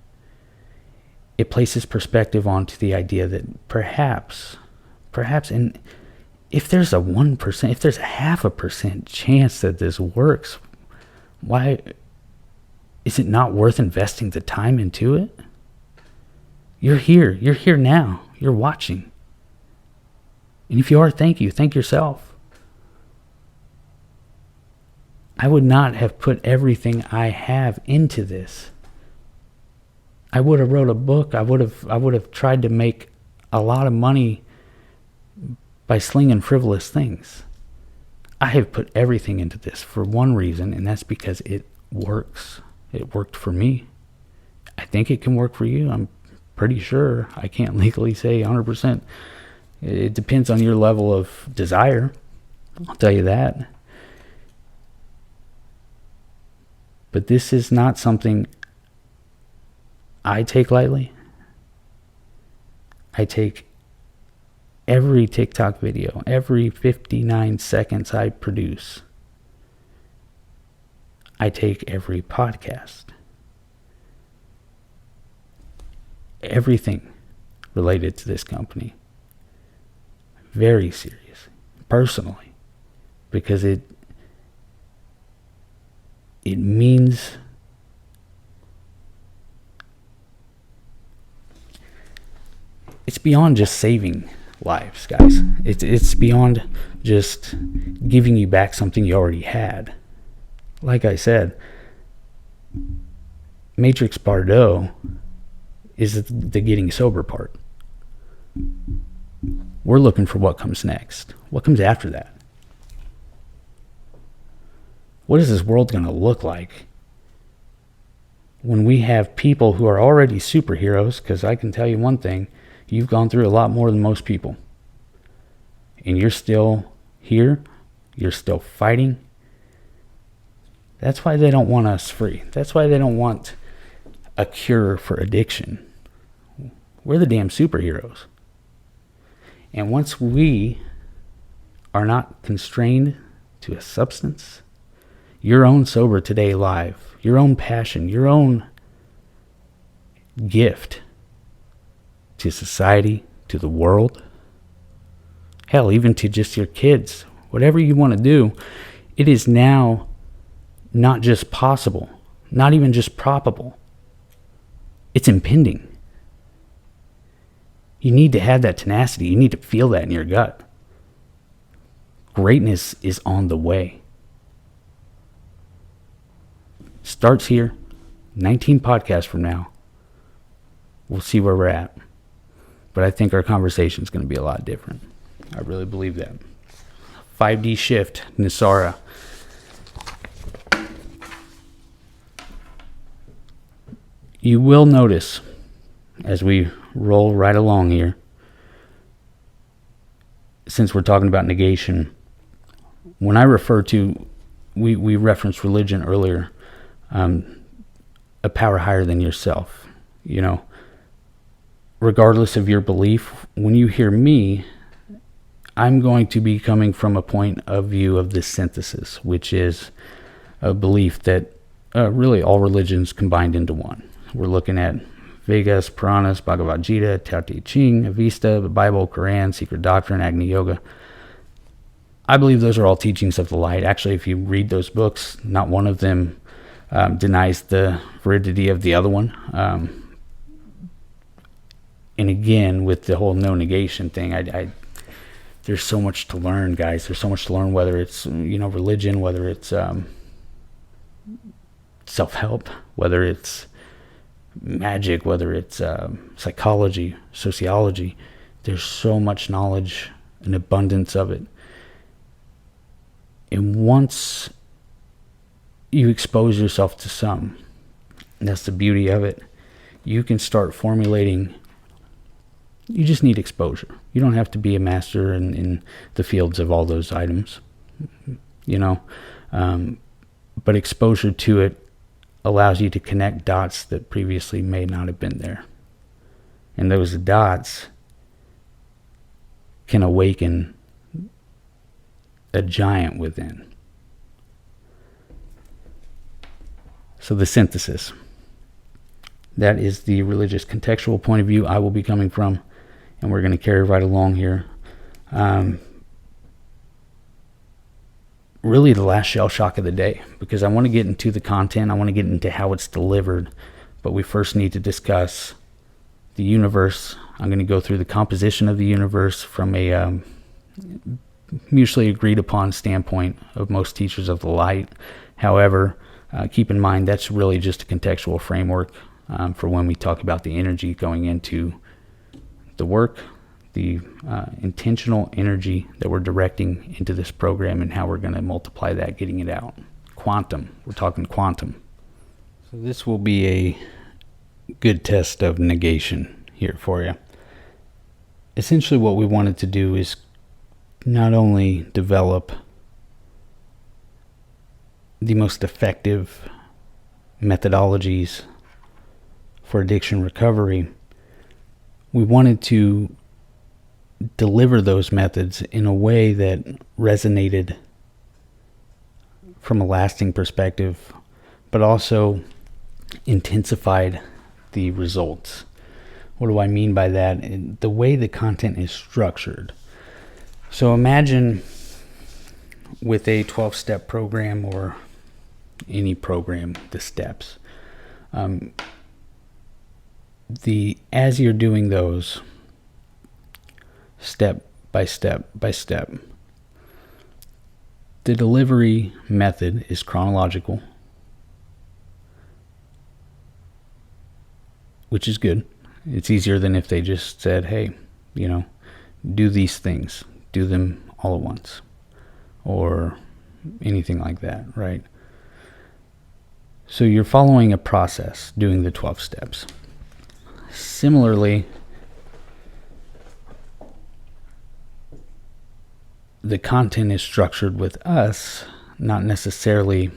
It places perspective onto the idea that perhaps, and if there's a 1%, if there's a 0.5% chance that this works, why is it not worth investing the time into it? You're here now, you're watching. And if you are, thank you, thank yourself. I would not have put everything I have into this. I would have wrote a book, I would have tried to make a lot of money by slinging frivolous things. I have put everything into this for one reason, and that's because it works. It worked for me. I think it can work for you. I'm pretty sure. I can't legally say 100%. It depends on your level of desire. I'll tell you that. But this is not something I take lightly. I take every TikTok video, every 59 seconds I produce. I take every podcast. Everything related to this company very serious, personally, because it means it's beyond just saving lives, guys. It's beyond just giving you back something you already had. Like I said, Matrix Bardo is the getting sober part. We're looking for what comes next. What comes after that? What is this world going to look like when we have people who are already superheroes? Because I can tell you one thing, you've gone through a lot more than most people. And you're still here. You're still fighting. That's why they don't want us free. That's why they don't want a cure for addiction. We're the damn superheroes. And once we are not constrained to a substance, your own sober today life, your own passion, your own gift to society, to the world, hell, even to just your kids, whatever you want to do, it is now not just possible, not even just probable. It's impending. You need to have that tenacity. You need to feel that in your gut. Greatness is on the way. Starts here, 19 podcasts from now. We'll see where we're at. But I think our conversation is going to be a lot different. I really believe that. 5D shift, Nasara. You will notice, as we roll right along here, since we're talking about negation, when I refer to, we referenced religion earlier, a power higher than yourself. You know, regardless of your belief, when you hear me, I'm going to be coming from a point of view of this synthesis, which is a belief that really all religions combined into one. We're looking at Vedas, Puranas, Bhagavad Gita, Tao Te Ching, Avesta, the Bible, Quran, Secret Doctrine, Agni Yoga. I believe those are all teachings of the light. Actually, if you read those books, not one of them denies the validity of the other one. And again, with the whole no negation thing, there's so much to learn, guys. There's so much to learn, whether it's, religion, whether it's self-help, whether it's magic, whether it's psychology, sociology. There's so much knowledge, an abundance of it. And once you expose yourself to some, and that's the beauty of it, you can start formulating. You just need exposure. You don't have to be a master in the fields of all those items, but exposure to it allows you to connect dots that previously may not have been there. And those dots can awaken a giant within. So the synthesis. That is the religious contextual point of view I will be coming from, and we're going to carry right along here. Really the last shell shock of the day, because I want to get into the content, I want to get into how it's delivered, but we first need to discuss the universe. I'm going to go through the composition of the universe from a mutually agreed upon standpoint of most teachers of the light. However, keep in mind that's really just a contextual framework for when we talk about the energy going into the work, the intentional energy that we're directing into this program, and how we're going to multiply that, getting it out. Quantum. We're talking quantum. So this will be a good test of negation here for you. Essentially what we wanted to do is not only develop the most effective methodologies for addiction recovery, we wanted to deliver those methods in a way that resonated from a lasting perspective, but also intensified the results. What do I mean by that? The way the content is structured. So imagine with a 12-step program, or any program, the steps. As you're doing those, step by step by step, the delivery method is chronological, which is good. It's easier than if they just said, hey, do these things, do them all at once, or anything like that, right? So you're following a process, doing the 12 steps. Similarly, the content is structured with us, not necessarily,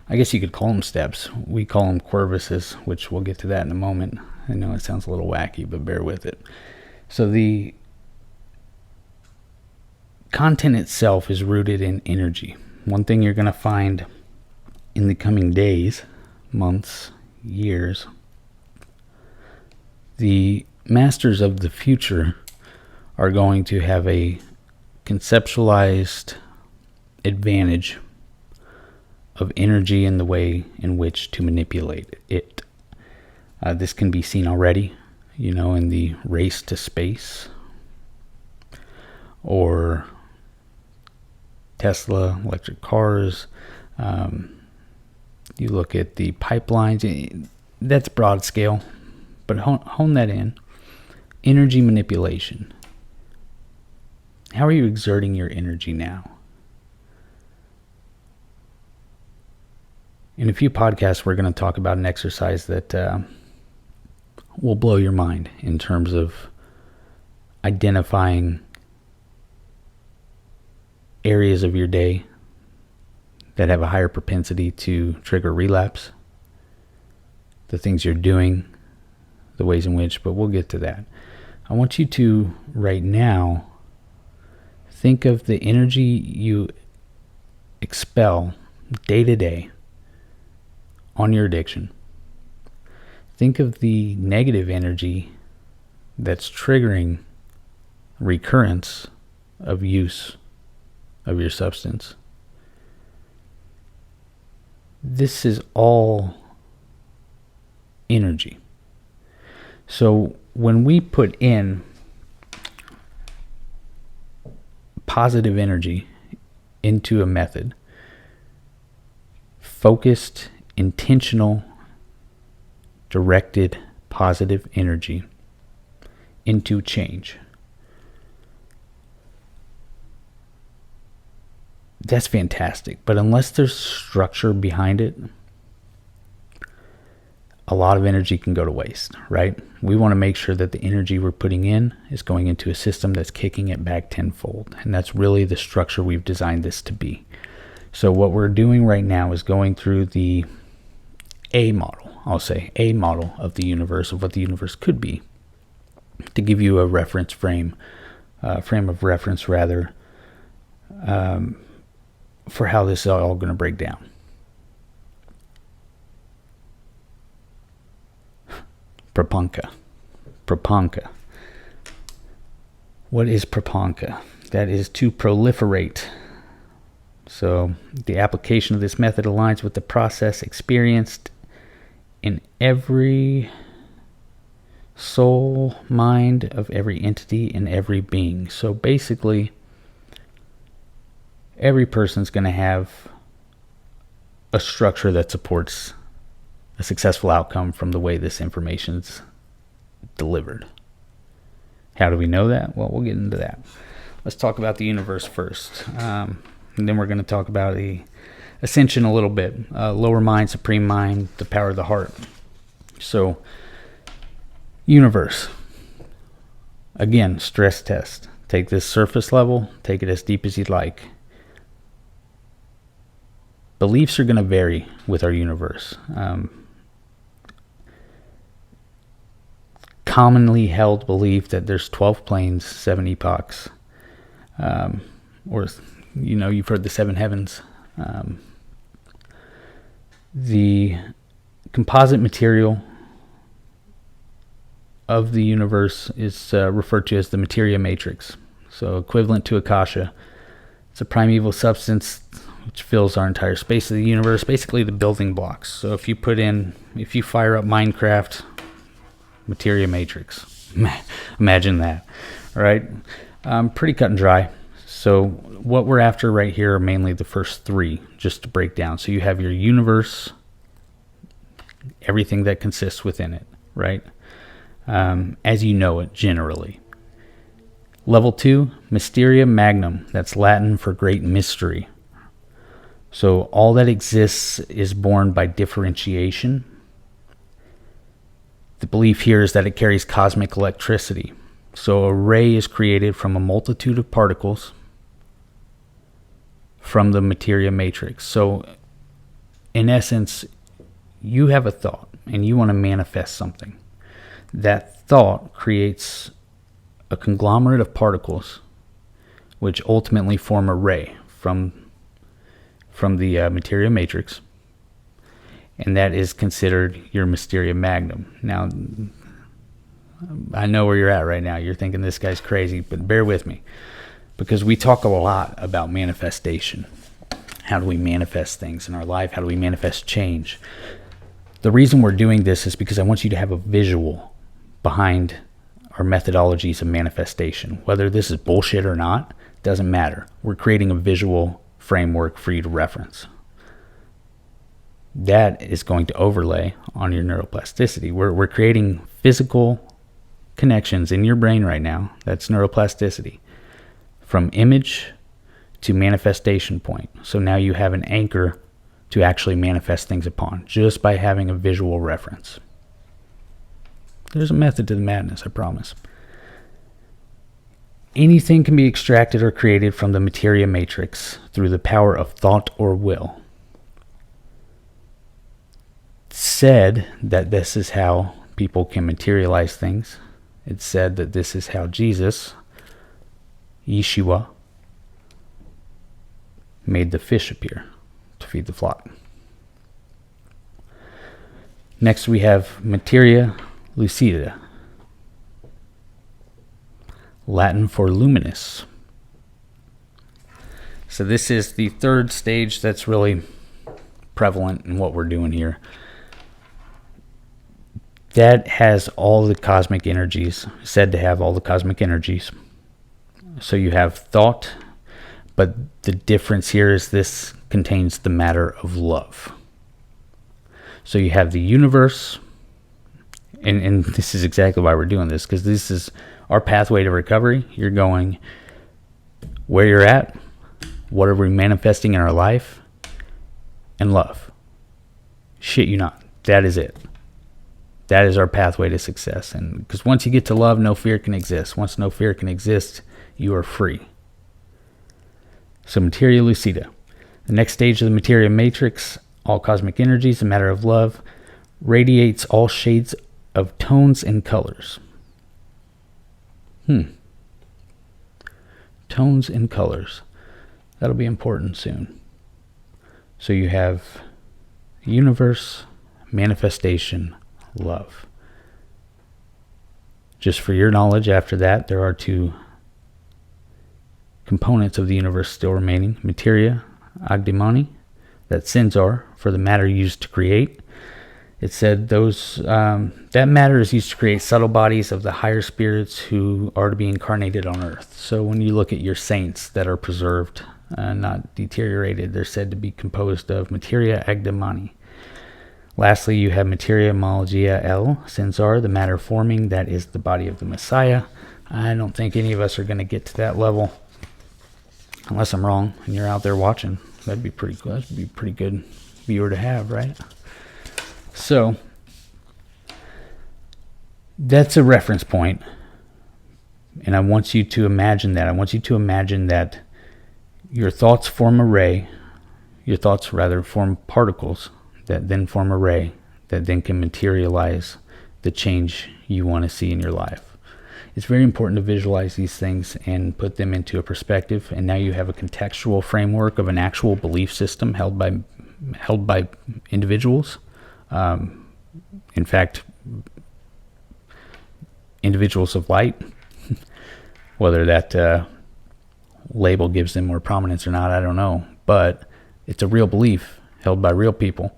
I guess you could call them steps. We call them corvices, which we'll get to that in a moment. I know it sounds a little wacky, but bear with it. So the content itself is rooted in energy. One thing you're going to find in the coming days, months, years, the masters of the future are going to have a conceptualized advantage of energy and the way in which to manipulate it. This can be seen already, in the race to space, or Tesla, electric cars. You look at the pipelines, that's broad scale, but hone that in. Energy manipulation. How are you exerting your energy now? In a few podcasts, we're going to talk about an exercise that will blow your mind in terms of identifying areas of your day that have a higher propensity to trigger relapse, the things you're doing, the ways in which, but we'll get to that. I want you to, right now, think of the energy you expel day to day on your addiction. Think of the negative energy that's triggering recurrence of use of your substance. this is all energy. So when we put in positive energy into a method, focused, intentional, directed positive energy into change, that's fantastic. But unless there's structure behind it, a lot of energy can go to waste, right? We want to make sure that the energy we're putting in is going into a system that's kicking it back tenfold. And that's really the structure we've designed this to be. So what we're doing right now is going through the A model, I'll say A model of the universe, of what the universe could be, to give you a reference frame of reference rather, for how this is all going to break down. Prapanka. What is prapanka? That is to proliferate. So the application of this method aligns with the process experienced in every soul, mind of every entity and every being. So basically, every person's going to have a structure that supports a successful outcome from the way this information's delivered. How do we know that? Well, we'll get into that. Let's talk about the universe first. And then we're going to talk about the ascension a little bit. Lower mind, supreme mind, the power of the heart. So, universe. Again, stress test. Take this surface level, take it as deep as you'd like. Beliefs are going to vary with our universe. Commonly held belief that there's 12 planes, 7 epochs, or you've heard the 7 heavens. The composite material of the universe is referred to as the materia matrix, so equivalent to Akasha. It's a primeval substance which fills our entire space of the universe, basically the building blocks. So if you fire up Minecraft, materia matrix, imagine that, right? Pretty cut and dry. So what we're after right here are mainly the first 3, just to break down. So you have your universe, everything that consists within it, right? As you know it, generally. Level 2, Mysteria Magnum. That's Latin for great mystery. So all that exists is born by differentiation. The belief here is that it carries cosmic electricity. So a ray is created from a multitude of particles from the materia matrix. So in essence, you have a thought and you want to manifest something. That thought creates a conglomerate of particles which ultimately form a ray from the materia matrix, and that is considered your Mysteria Magnum. Now, I know where you're at right now. You're thinking this guy's crazy, but bear with me, because we talk a lot about manifestation. How do we manifest things in our life? How do we manifest change? The reason we're doing this is because I want you to have a visual behind our methodologies of manifestation. Whether this is bullshit or not, doesn't matter. We're creating a visual framework for you to reference. That is going to overlay on your neuroplasticity. We're creating physical connections in your brain right now. That's neuroplasticity. From image to manifestation point. So now you have an anchor to actually manifest things upon, just by having a visual reference. There's a method to the madness, I promise. Anything can be extracted or created from the materia matrix through the power of thought or will. It's said that this is how people can materialize things. It's said that this is how Jesus, Yeshua, made the fish appear to feed the flock. Next we have materia lucida, Latin for luminous. So this is the third stage that's really prevalent in what we're doing here. That has all the cosmic energies, said to have all the cosmic energies. So you have thought, but the difference here is this contains the matter of love. So you have the universe, and this is exactly why we're doing this, because this is our pathway to recovery. You're going where you're at, what are we manifesting in our life, and love. Shit you not. That is it. That is our pathway to success. And because once you get to love, no fear can exist. Once no fear can exist, you are free. So materia lucida. The next stage of the materia matrix, all cosmic energies, a matter of love, radiates all shades of tones and colors. Tones and colors. That'll be important soon. So you have universe, manifestation, love. Just for your knowledge, after that, there are two components of the universe still remaining. Materia, agdimoni, that sins are, for the matter used to create. It said that matter is used to create subtle bodies of the higher spirits who are to be incarnated on earth. So when you look at your saints that are preserved, not deteriorated, they're said to be composed of materia agdimoni. Lastly, you have materia mologia el, sensar, the matter forming, that is the body of the Messiah. I don't think any of us are going to get to that level, unless I'm wrong and you're out there watching. That'd be pretty cool. That'd be a pretty good viewer to have, right? So that's a reference point, and I want you to imagine that. I want you to imagine that your thoughts form a ray. Your thoughts rather form particles that then form a ray that then can materialize the change you want to see in your life. It's very important to visualize these things and put them into a perspective, and now you have a contextual framework of an actual belief system held by individuals. In fact, individuals of light, whether that label gives them more prominence or not, I don't know, but it's a real belief held by real people.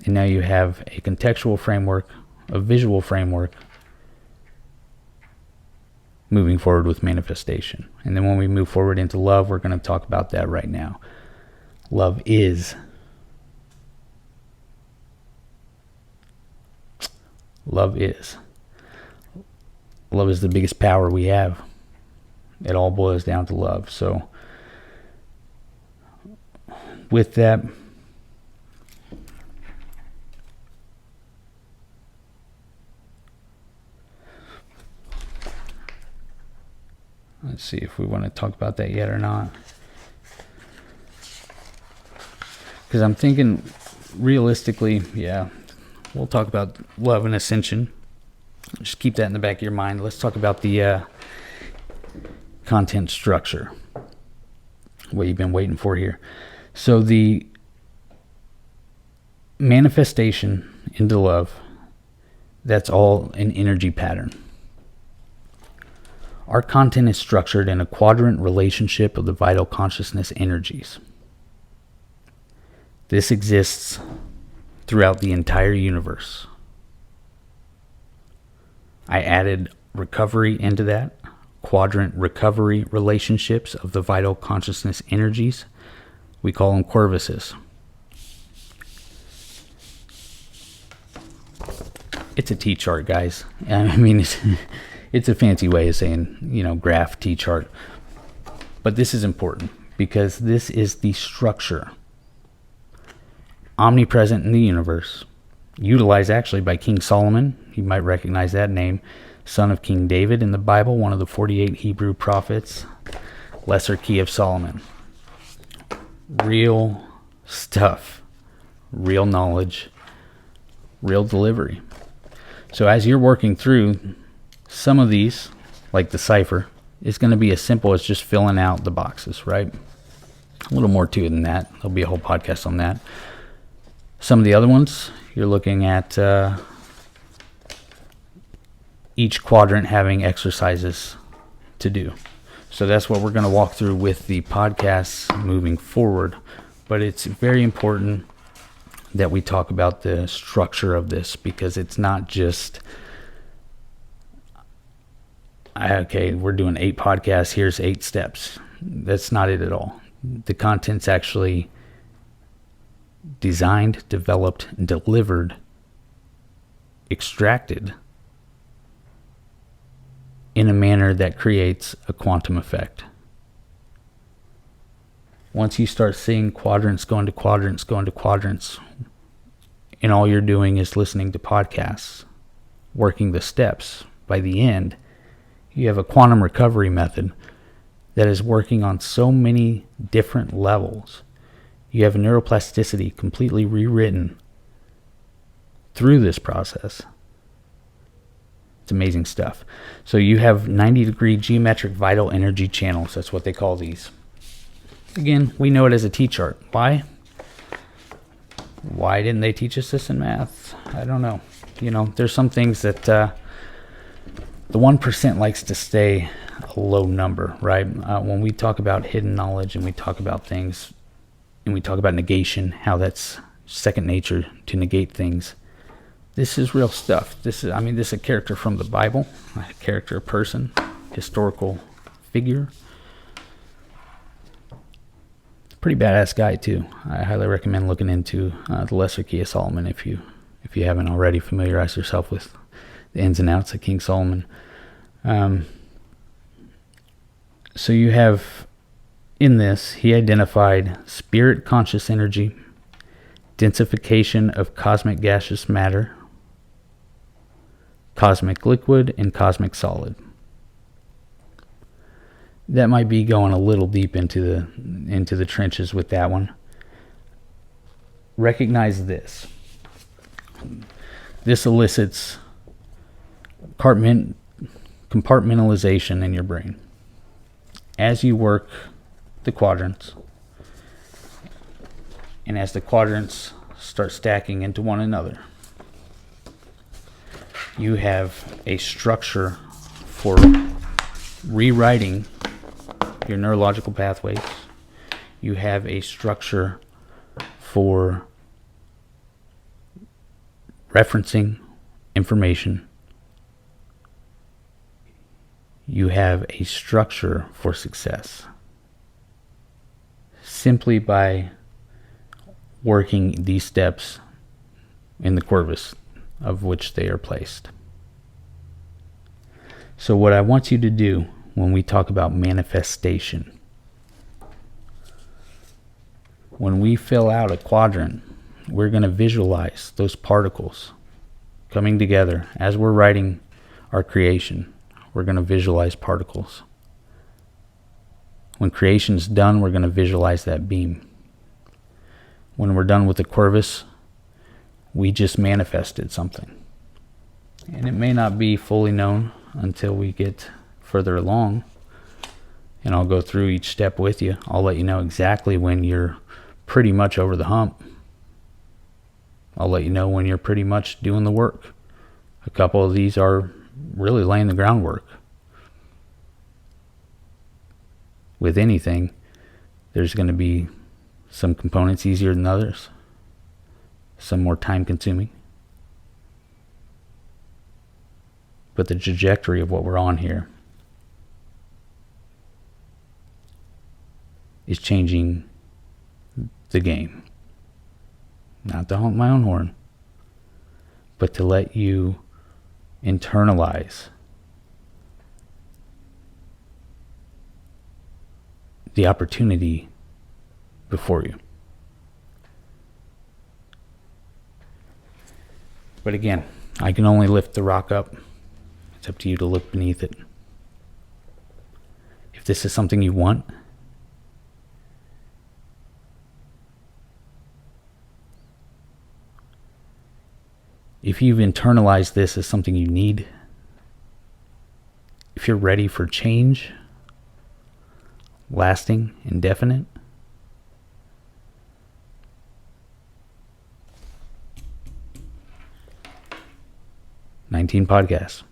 And now you have a contextual framework, a visual framework, moving forward with manifestation. And then when we move forward into love, we're going to talk about that right now. Love is. Love is. Love is the biggest power we have. It all boils down to love. So, with that, let's see if we want to talk about that yet or not. Because I'm thinking realistically, yeah, we'll talk about love and ascension. Just keep that in the back of your mind. Let's talk about the content structure. What you've been waiting for here. So the manifestation into love, that's all an energy pattern. Our content is structured in a quadrant relationship of the vital consciousness energies. This exists throughout the entire universe. I added recovery into that. Quadrant recovery relationships of the vital consciousness energies. We call them corvices. It's a T-chart, guys. I mean, it's a fancy way of saying, graph T-chart. But this is important because this is the structure omnipresent in the universe, utilized actually by King Solomon. You might recognize that name. Son of King David in the Bible, one of the 48 Hebrew prophets. Lesser Key of Solomon. Real stuff. Real knowledge. Real delivery. So as you're working through some of these, like the cipher, it's going to be as simple as just filling out the boxes, right? A little more to it than that. There'll be a whole podcast on that. Some of the other ones, you're looking at each quadrant having exercises to do. So that's what we're going to walk through with the podcasts moving forward. but it's very important that we talk about the structure of this, because it's not just, okay, we're doing 8 podcasts, here's 8 steps. That's not it at all. The content's actually designed, developed, and delivered, extracted in a manner that creates a quantum effect. Once you start seeing quadrants going to quadrants, and all you're doing is listening to podcasts, working the steps, by the end, you have a quantum recovery method that is working on so many different levels. You have neuroplasticity completely rewritten through this process. It's amazing stuff. So you have 90-degree geometric vital energy channels. That's what they call these. Again, we know it as a T-chart. Why? Why didn't they teach us this in math? I don't know. There's some things that the 1% likes to stay a low number, right? When we talk about hidden knowledge and we talk about things, and we talk about negation, how that's second nature to negate things, this is real stuff. This is a character from the Bible, a character, a person, historical figure. Pretty badass guy too. I highly recommend looking into the Lesser Key of Solomon if you haven't already familiarized yourself with the ins and outs of King Solomon. So you have, in this, he identified spirit conscious energy, densification of cosmic gaseous matter, cosmic liquid, and cosmic solid. That might be going a little deep into the trenches with that one. Recognize this. This elicits compartmentalization in your brain. As you work the quadrants, and as the quadrants start stacking into one another, you have a structure for rewriting your neurological pathways. You have a structure for referencing information. You have a structure for success simply by working these steps in the corpus of which they are placed. So what I want you to do when we talk about manifestation, when we fill out a quadrant, we're going to visualize those particles coming together. As we're writing our creation, we're going to visualize particles. When creation's done, we're going to visualize that beam. When we're done with the corvus, we just manifested something. And it may not be fully known until we get further along, and I'll go through each step with you. I'll let you know exactly when you're pretty much over the hump. I'll let you know when you're pretty much doing the work. A couple of these are really laying the groundwork. With anything, there's going to be some components easier than others, some more time consuming. But the trajectory of what we're on here is changing the game. Not to honk my own horn, but to let you internalize the opportunity before you. But again, I can only lift the rock up. It's up to you to look beneath it. If this is something you want, if you've internalized this as something you need, if you're ready for change, lasting, indefinite, "19 podcasts."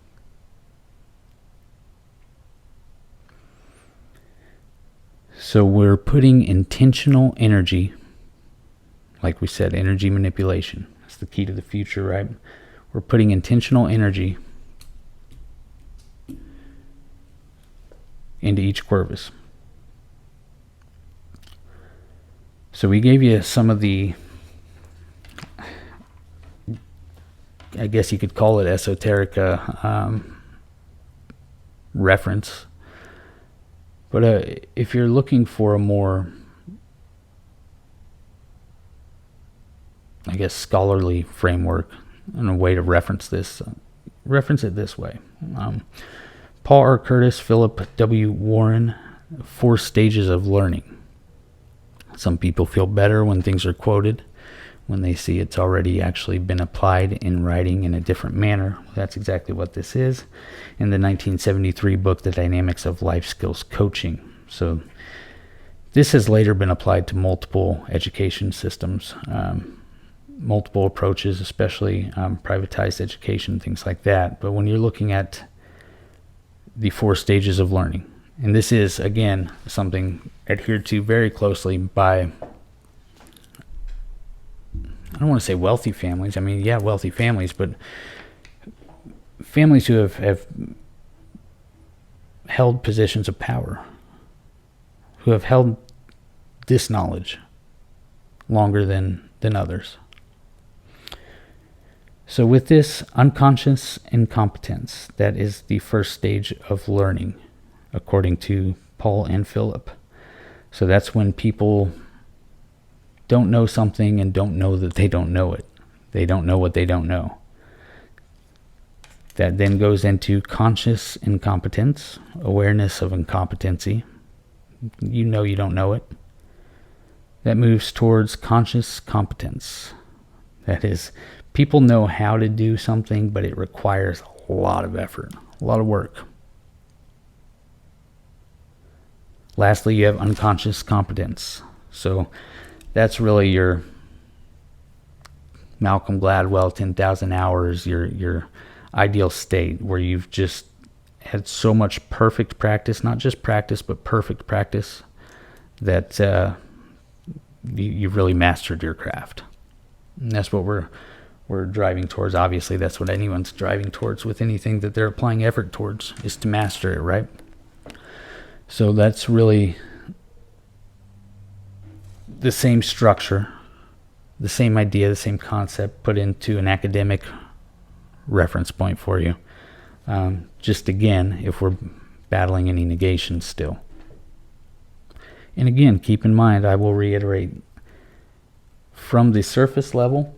So we're putting intentional energy like we said, energy manipulation. That's the key to the future, right? We're putting intentional energy into each Corvus. So we gave you some of the, I guess you could call it esoterica reference. But if you're looking for a more, I guess, scholarly framework and a way to reference this, reference it this way. Paul R. Curtis, Philip W. Warren, 4 stages of learning. Some people feel better when things are quoted, when they see it's already actually been applied in writing in a different manner. That's exactly what this is in the 1973 book, The Dynamics of Life Skills Coaching. So this has later been applied to multiple education systems, multiple approaches, especially privatized education, things like that. But when you're looking at the 4 stages of learning, and this is, again, something adhered to very closely by, I don't want to say wealthy families. I mean, yeah, wealthy families, but families who have held positions of power, who have held this knowledge longer than others. So with this unconscious incompetence, that is the first stage of learning, according to Paul and Philip. So that's when people don't know something and don't know that they don't know it. They don't know what they don't know. That then goes into conscious incompetence, awareness of incompetency. You know you don't know it. That moves towards conscious competence. That is, people know how to do something, but it requires a lot of effort, a lot of work. Lastly, you have unconscious competence. So that's really your Malcolm Gladwell 10,000 hours, your ideal state, where you've just had so much perfect practice, not just practice, but perfect practice, that you've really mastered your craft. And that's what we're driving towards. Obviously, that's what anyone's driving towards with anything that they're applying effort towards, is to master it, right? So that's really the same structure, the same idea, the same concept put into an academic reference point for you. Just again, if we're battling any negations still. And again, keep in mind, I will reiterate, from the surface level,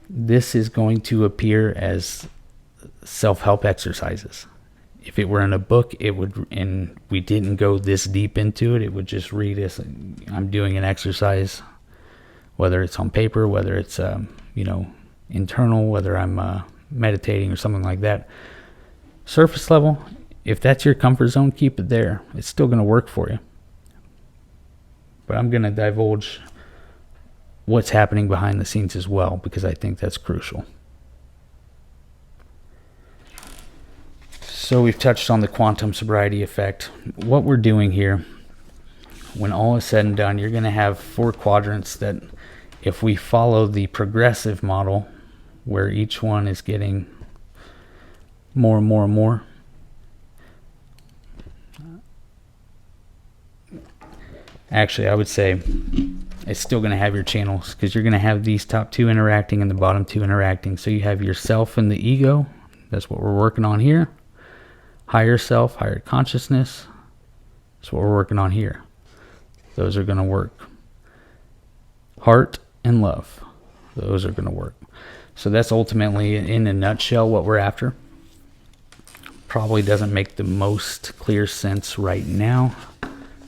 this is going to appear as self-help exercises. If it were in a book, it would, and we didn't go this deep into it, it would just read as I'm doing an exercise, whether it's on paper, whether it's internal, whether I'm meditating or something like that. Surface level, if that's your comfort zone, keep it there. It's still going to work for you. But I'm going to divulge what's happening behind the scenes as well, because I think that's crucial. So we've touched on the quantum sobriety effect. What we're doing here, when all is said and done, you're going to have 4 quadrants that, if we follow the progressive model, where each one is getting more and more and more, actually, I would say it's still going to have your channels, because you're going to have these top 2 interacting and the bottom 2 interacting. So you have yourself and the ego. That's what we're working on here. Higher self, higher consciousness. That's what we're working on here. Those are going to work. Heart and love. Those are going to work. So that's ultimately, in a nutshell, what we're after. Probably doesn't make the most clear sense right now,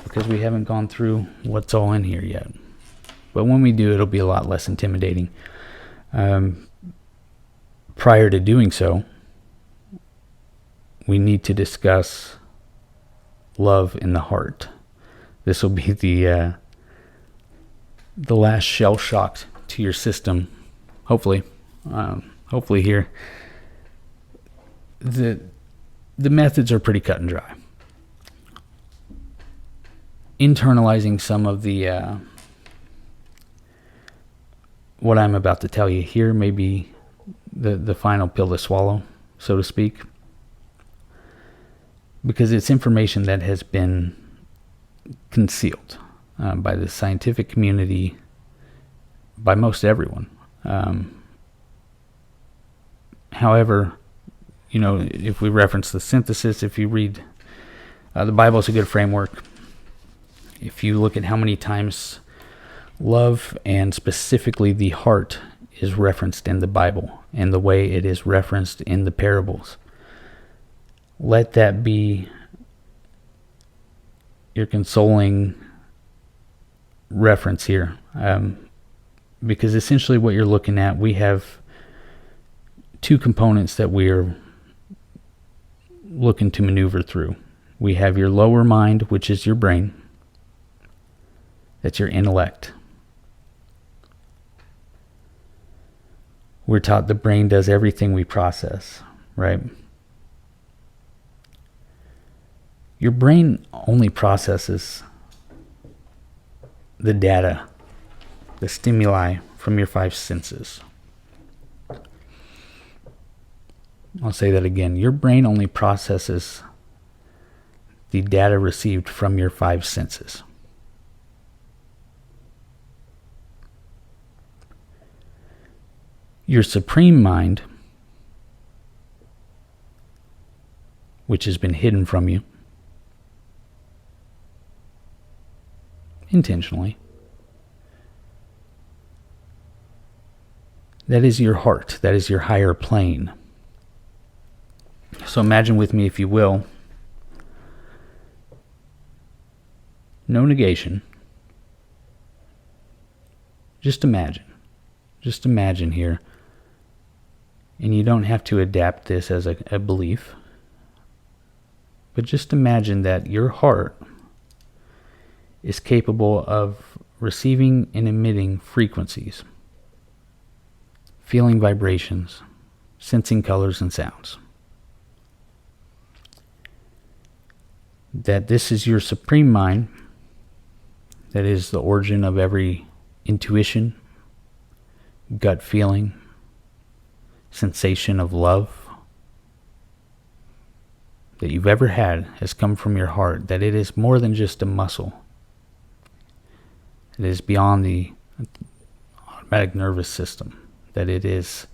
because we haven't gone through what's all in here yet. But when we do, it'll be a lot less intimidating. Prior to doing so, we need to discuss love in the heart. This will be the last shell shock to your system, hopefully. Hopefully here. The methods are pretty cut and dry. Internalizing some of the what I'm about to tell you here may be the final pill to swallow, so to speak, because it's information that has been concealed by the scientific community, by most everyone. However, if we reference the synthesis, if you read the Bible, is a good framework. If you look at how many times love, and specifically the heart, is referenced in the Bible, and the way it is referenced in the parables, let that be your consoling reference here. Because essentially what you're looking at, we have two components that we're looking to maneuver through. We have your lower mind, which is your brain. That's your intellect. We're taught the brain does everything we process, right? Your brain only processes the data, the stimuli from your five senses. I'll say that again. Your brain only processes the data received from your five senses. Your supreme mind, which has been hidden from you intentionally, that is your heart. That is your higher plane. So imagine with me, if you will, no negation. Just imagine. Just imagine here. And you don't have to adapt this as a belief. But just imagine that your heart is capable of receiving and emitting frequencies, feeling vibrations, sensing colors and sounds. That this is your supreme mind, that is the origin of every intuition, gut feeling, sensation of love that you've ever had has come from your heart, that it is more than just a muscle. It is beyond the automatic nervous system, that it is,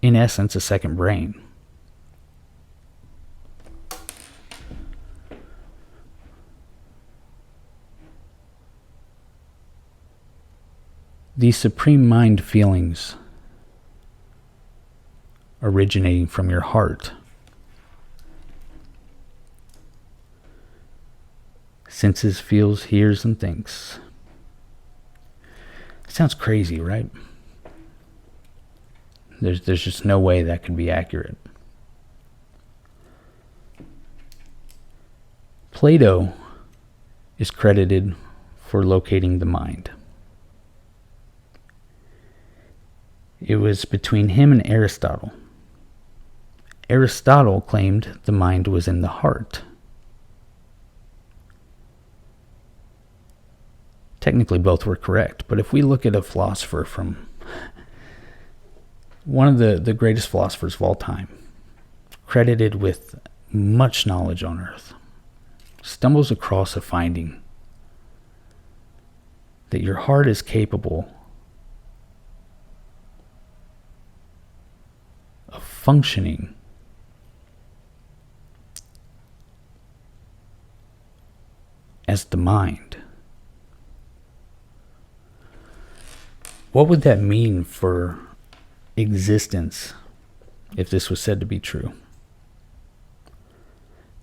in essence, a second brain. These supreme mind feelings originating from your heart, senses, feels, hears, and thinks. Sounds crazy, right? There's just no way that could be accurate. Plato is credited for locating the mind. It was between him and Aristotle. Aristotle claimed the mind was in the heart. Technically, both were correct, but if we look at a philosopher from one of the greatest philosophers of all time, credited with much knowledge on earth, stumbles across a finding that your heart is capable of functioning as the mind. What would that mean for existence if this was said to be true?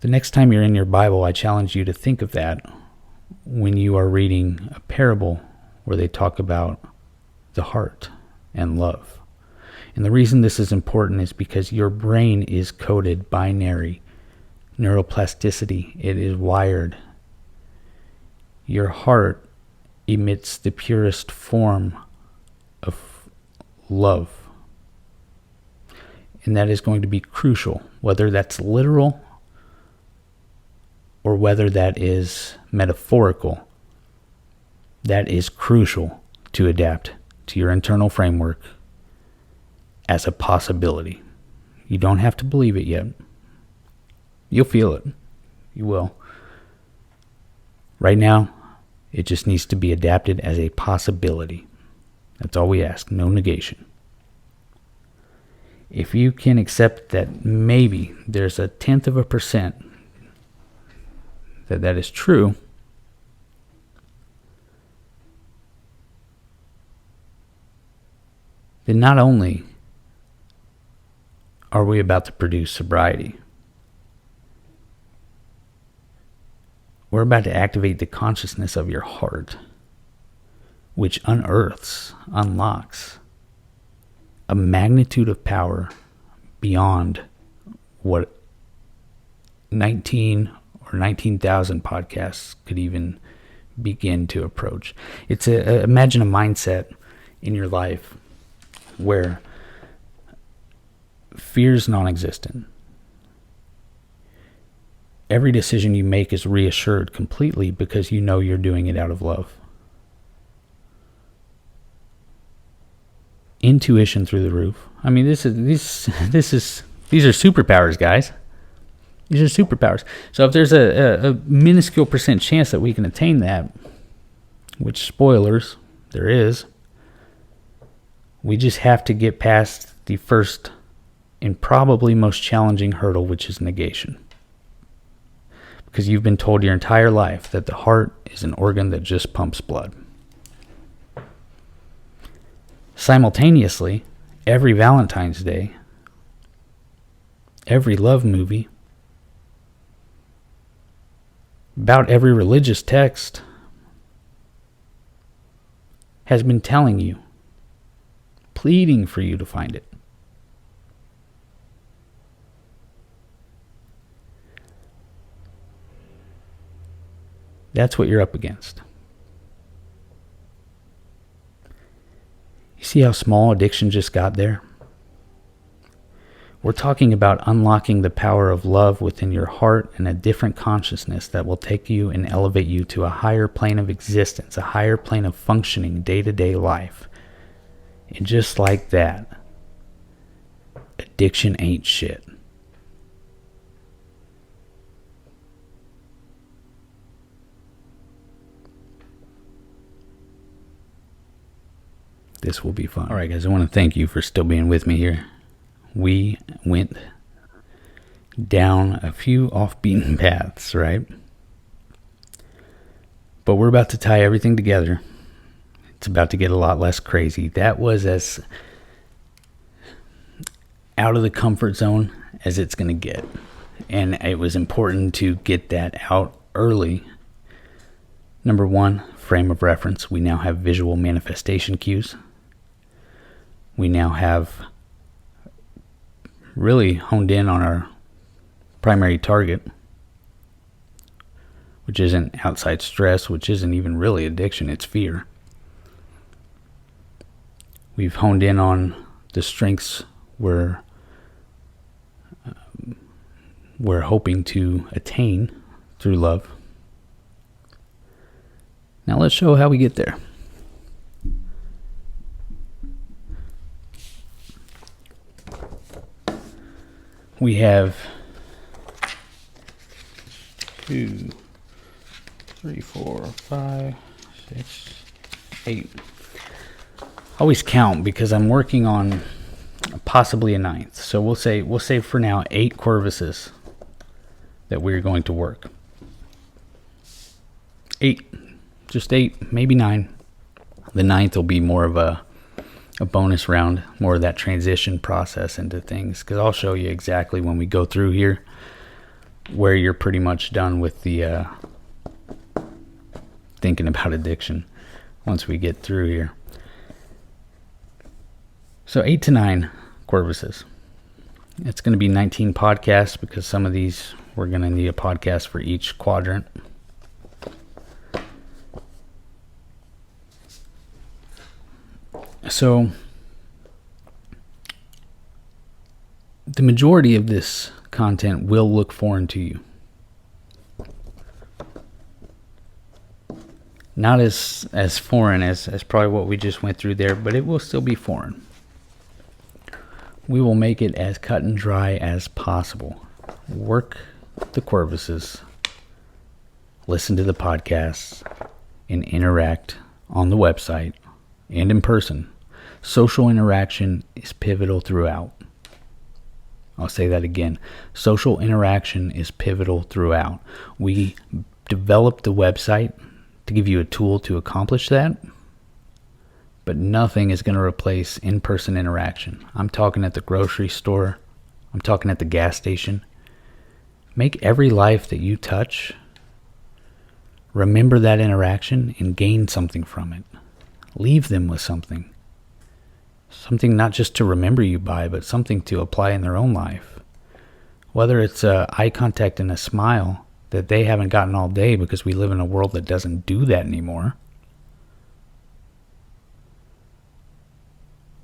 The next time you're in your Bible, I challenge you to think of that when you are reading a parable where they talk about the heart and love. And the reason this is important is because your brain is coded binary neuroplasticity. It is wired. Your heart emits the purest form of love. And that is going to be crucial, whether that's literal or whether that is metaphorical. That is crucial to adapt to your internal framework as a possibility. You don't have to believe it yet. You'll feel it. You will. Right now, it just needs to be adapted as a possibility. That's all we ask. No negation. If you can accept that maybe there's 0.1% that is true, then not only are we about to produce sobriety, we're about to activate the consciousness of your heart, which unlocks a magnitude of power beyond what 19,000 podcasts could even begin to approach. It's imagine a mindset in your life where fear is non-existent. Every decision you make is reassured completely because you know you're doing it out of love. Intuition through the roof. I mean, these are superpowers, guys. These are superpowers. So if there's a minuscule % chance that we can attain that, which, spoilers, there is, we just have to get past the first and probably most challenging hurdle, which is negation. Because you've been told your entire life that the heart is an organ that just pumps blood. Simultaneously, every Valentine's Day, every love movie, about every religious text has been telling you, pleading for you to find it. That's what you're up against. You see how small addiction just got there? We're talking about unlocking the power of love within your heart and a different consciousness that will take you and elevate you to a higher plane of existence, a higher plane of functioning day-to-day life. And just like that, addiction ain't shit. This will be fun. All right, guys, I want to thank you for still being with me here. We went down a few off-beaten paths, right? But we're about to tie everything together. It's about to get a lot less crazy. That was as out of the comfort zone as it's going to get. And it was important to get that out early. Number one, frame of reference. We now have visual manifestation cues. We now have really honed in on our primary target, which isn't outside stress, which isn't even really addiction, it's fear. We've honed in on the strengths we're hoping to attain through love. Now let's show how we get there. We have 2, 3, 4, 5, 6, 8. Always count because I'm working on possibly a 9th. So we'll say for now 8 Corvuses that we're going to work. 8, just 8, maybe 9. The 9th will be more of a bonus round, more of that transition process into things, because I'll show you exactly when we go through here where you're pretty much done with the thinking about addiction once we get through here. So 8 to 9 Corvuses. It's going to be 19 podcasts because some of these we're going to need a podcast for each quadrant. So, the majority of this content will look foreign to you. Not as foreign as probably what we just went through there, but it will still be foreign. We will make it as cut and dry as possible. Work the Corvuses, listen to the podcasts, and interact on the website and in person. Social interaction is pivotal throughout. I'll say that again. Social interaction is pivotal throughout. We developed the website to give you a tool to accomplish that, but nothing is going to replace in-person interaction. I'm talking at the grocery store. I'm talking at the gas station. Make every life that you touch remember that interaction and gain something from it. Leave them with something. Something not just to remember you by, but something to apply in their own life. Whether it's eye contact and a smile that they haven't gotten all day because we live in a world that doesn't do that anymore.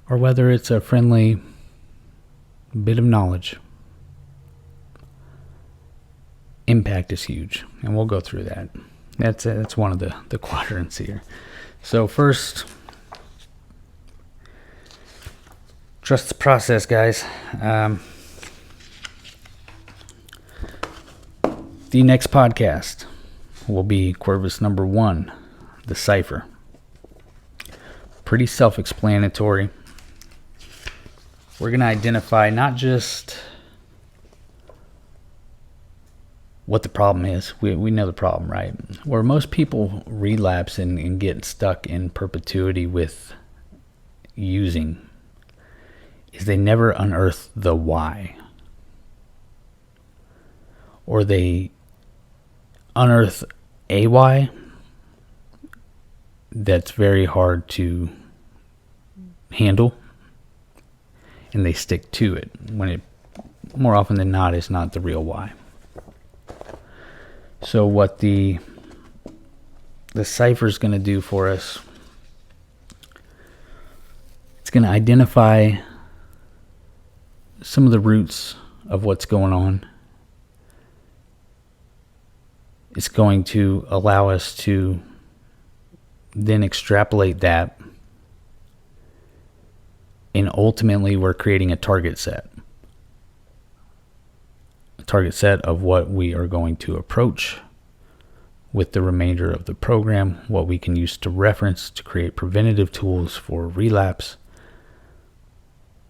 Or whether it's a friendly bit of knowledge. Impact is huge, and we'll go through that. That's one of the quadrants here. So first, trust the process, guys. The next podcast will be Corvus number 1, the Cipher. Pretty self-explanatory. We're going to identify not just what the problem is. We know the problem, right? Where most people relapse and get stuck in perpetuity with using is they never unearth the why. Or they unearth a why that's very hard to handle, and they stick to it when it, more often than not, is not the real why. So what the cipher is going to do for us, it's going to identify some of the roots of what's going on. It's going to allow us to then extrapolate that, and ultimately we're creating a target set. A target set of what we are going to approach with the remainder of the program, what we can use to reference to create preventative tools for relapse,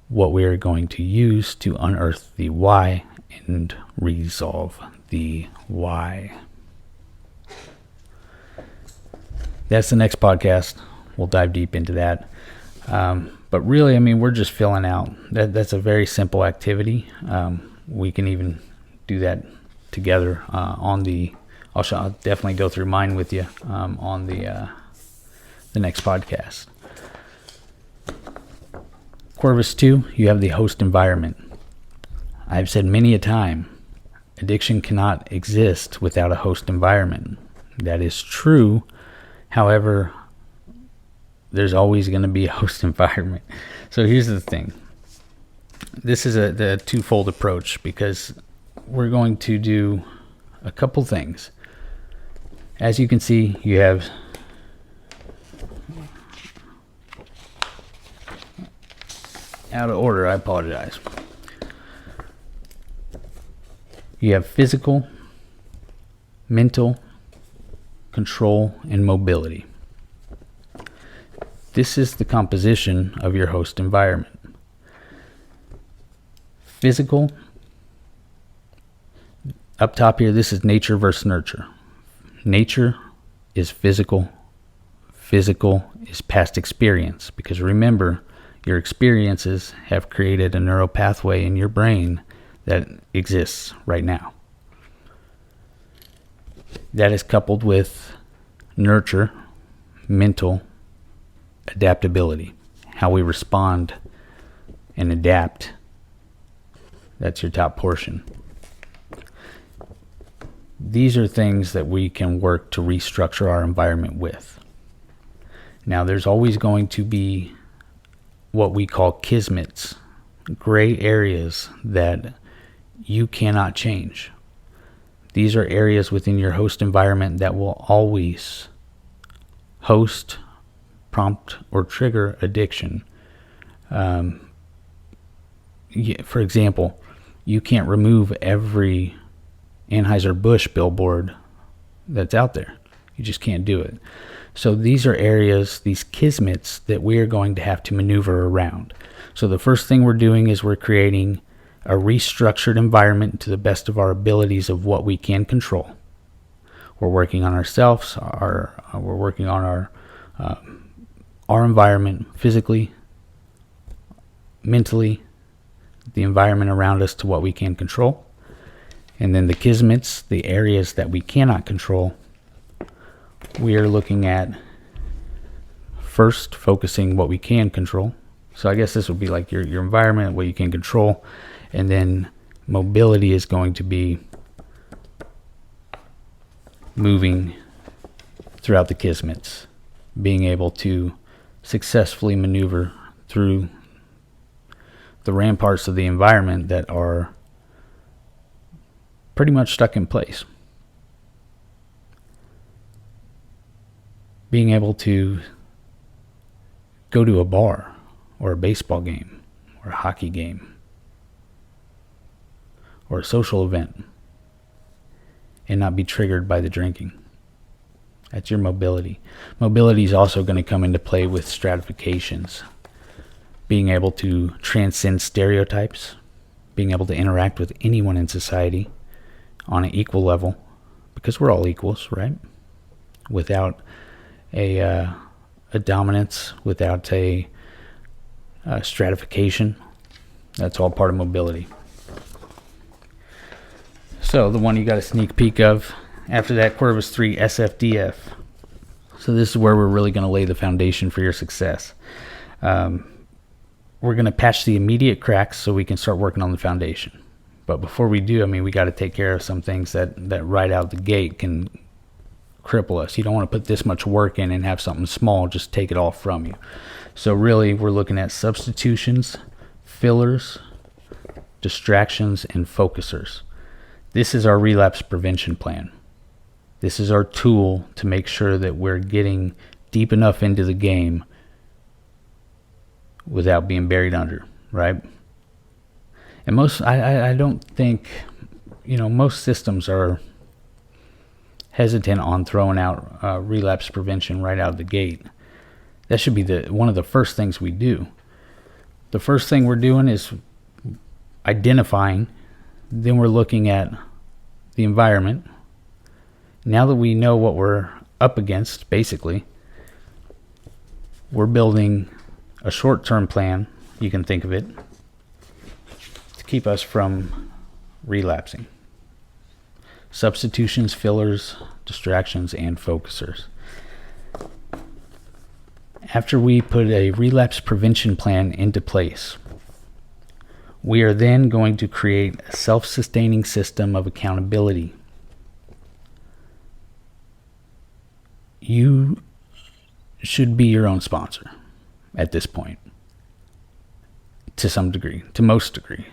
what we are going to use to unearth the why and resolve the why. That's the next podcast. We'll dive deep into that. But really, I mean, we're just filling out. That's a very simple activity. We can even do that together on the... I'll definitely go through mine with you on the next podcast. Corvus 2, you have the host environment. I've said many a time, addiction cannot exist without a host environment. That is true. However, there's always going to be a host environment. So here's the thing. This is the twofold approach, because we're going to do a couple things. As you can see, you have out of order, I apologize. You have physical, mental, control, and mobility. This is the composition of your host environment. Physical, up top here, this is nature versus nurture. Nature is physical. Physical is past experience, because remember, your experiences have created a neural pathway in your brain that exists right now. That is coupled with nurture, mental, adaptability, how we respond and adapt. That's your top portion. These are things that we can work to restructure our environment with. Now, there's always going to be what we call kismets, gray areas that you cannot change. These are areas within your host environment that will always host, prompt, or trigger addiction. For example, you can't remove every Anheuser-Busch billboard that's out there. You just can't do it. So these are areas, these kismets, that we are going to have to maneuver around. So the first thing we're doing is we're creating a restructured environment to the best of our abilities of what we can control. We're working on ourselves. We're working on our environment physically, mentally, the environment around us to what we can control. And then the kismets, the areas that we cannot control, we are looking at first focusing what we can control. So I guess this would be like your environment, what you can control. And then mobility is going to be moving throughout the kismets, being able to successfully maneuver through the ramparts of the environment that are pretty much stuck in place. Being able to go to a bar or a baseball game or a hockey game or a social event and not be triggered by the drinking. That's your mobility. Mobility is also going to come into play with stratifications. Being able to transcend stereotypes, being able to interact with anyone in society on an equal level, because we're all equals, right? Without a dominance, without a stratification. That's all part of mobility. So the one you got a sneak peek of after that, Corvus 3 SFDF. So this is where we're really going to lay the foundation for your success. We're going to patch the immediate cracks so we can start working on the foundation. But before we do, we got to take care of some things that right out the gate can cripple us. You don't want to put this much work in and have something small just take it all from you. So really, we're looking at substitutions, fillers, distractions, and focusers. This is our relapse prevention plan. This is our tool to make sure that we're getting deep enough into the game without being buried under, right? And I don't think, most systems are hesitant on throwing out relapse prevention right out of the gate. That should be one of the first things we do. The first thing we're doing is identifying, then we're looking at the environment. Now that we know what we're up against, basically, we're building a short-term plan, you can think of it, to keep us from relapsing. Substitutions, fillers, distractions, and focusers. After we put a relapse prevention plan into place, we are then going to create a self-sustaining system of accountability. You should be your own sponsor at this point, to some degree, to most degree.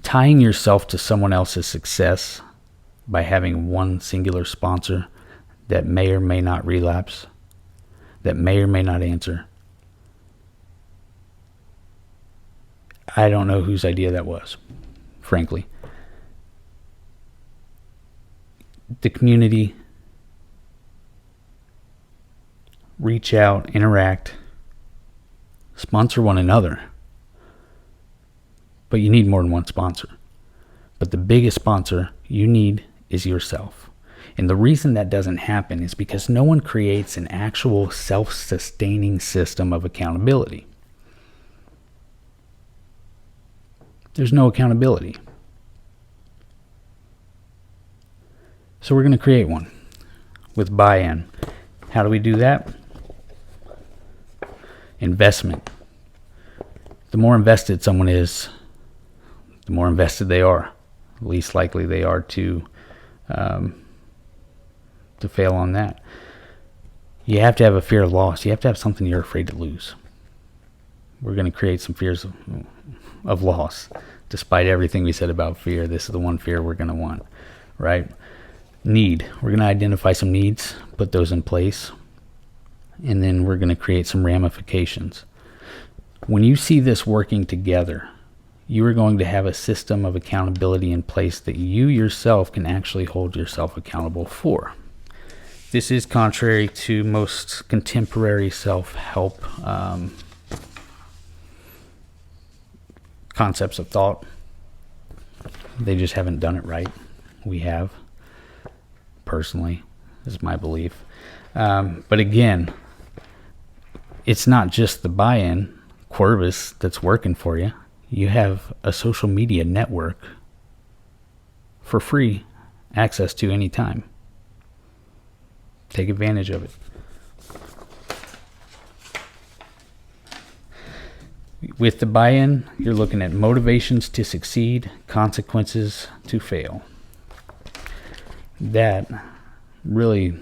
Tying yourself to someone else's success by having one singular sponsor that may or may not relapse, that may or may not answer. I don't know whose idea that was, frankly. The community, reach out, interact, sponsor one another. But you need more than one sponsor. But the biggest sponsor you need is yourself. And the reason that doesn't happen is because no one creates an actual self-sustaining system of accountability. There's no accountability. So we're going to create one with buy-in. How do we do that? Investment. The more invested someone is, the more invested they are. The least likely they are to fail on that. You have to have a fear of loss. You have to have something you're afraid to lose. We're going to create some fears of loss. Despite everything we said about fear, this is the one fear we're going to want, right? We're going to identify some needs, put those in place, and then we're going to create some ramifications. When you see this working together, you are going to have a system of accountability in place that you yourself can actually hold yourself accountable for. This is contrary to most contemporary self-help concepts of thought. They just haven't done it right. We have. Personally, is my belief. But again, it's not just the buy-in, Corvus, that's working for you. You have a social media network for free access to anytime. Take advantage of it. With the buy-in, you're looking at motivations to succeed, consequences to fail. That really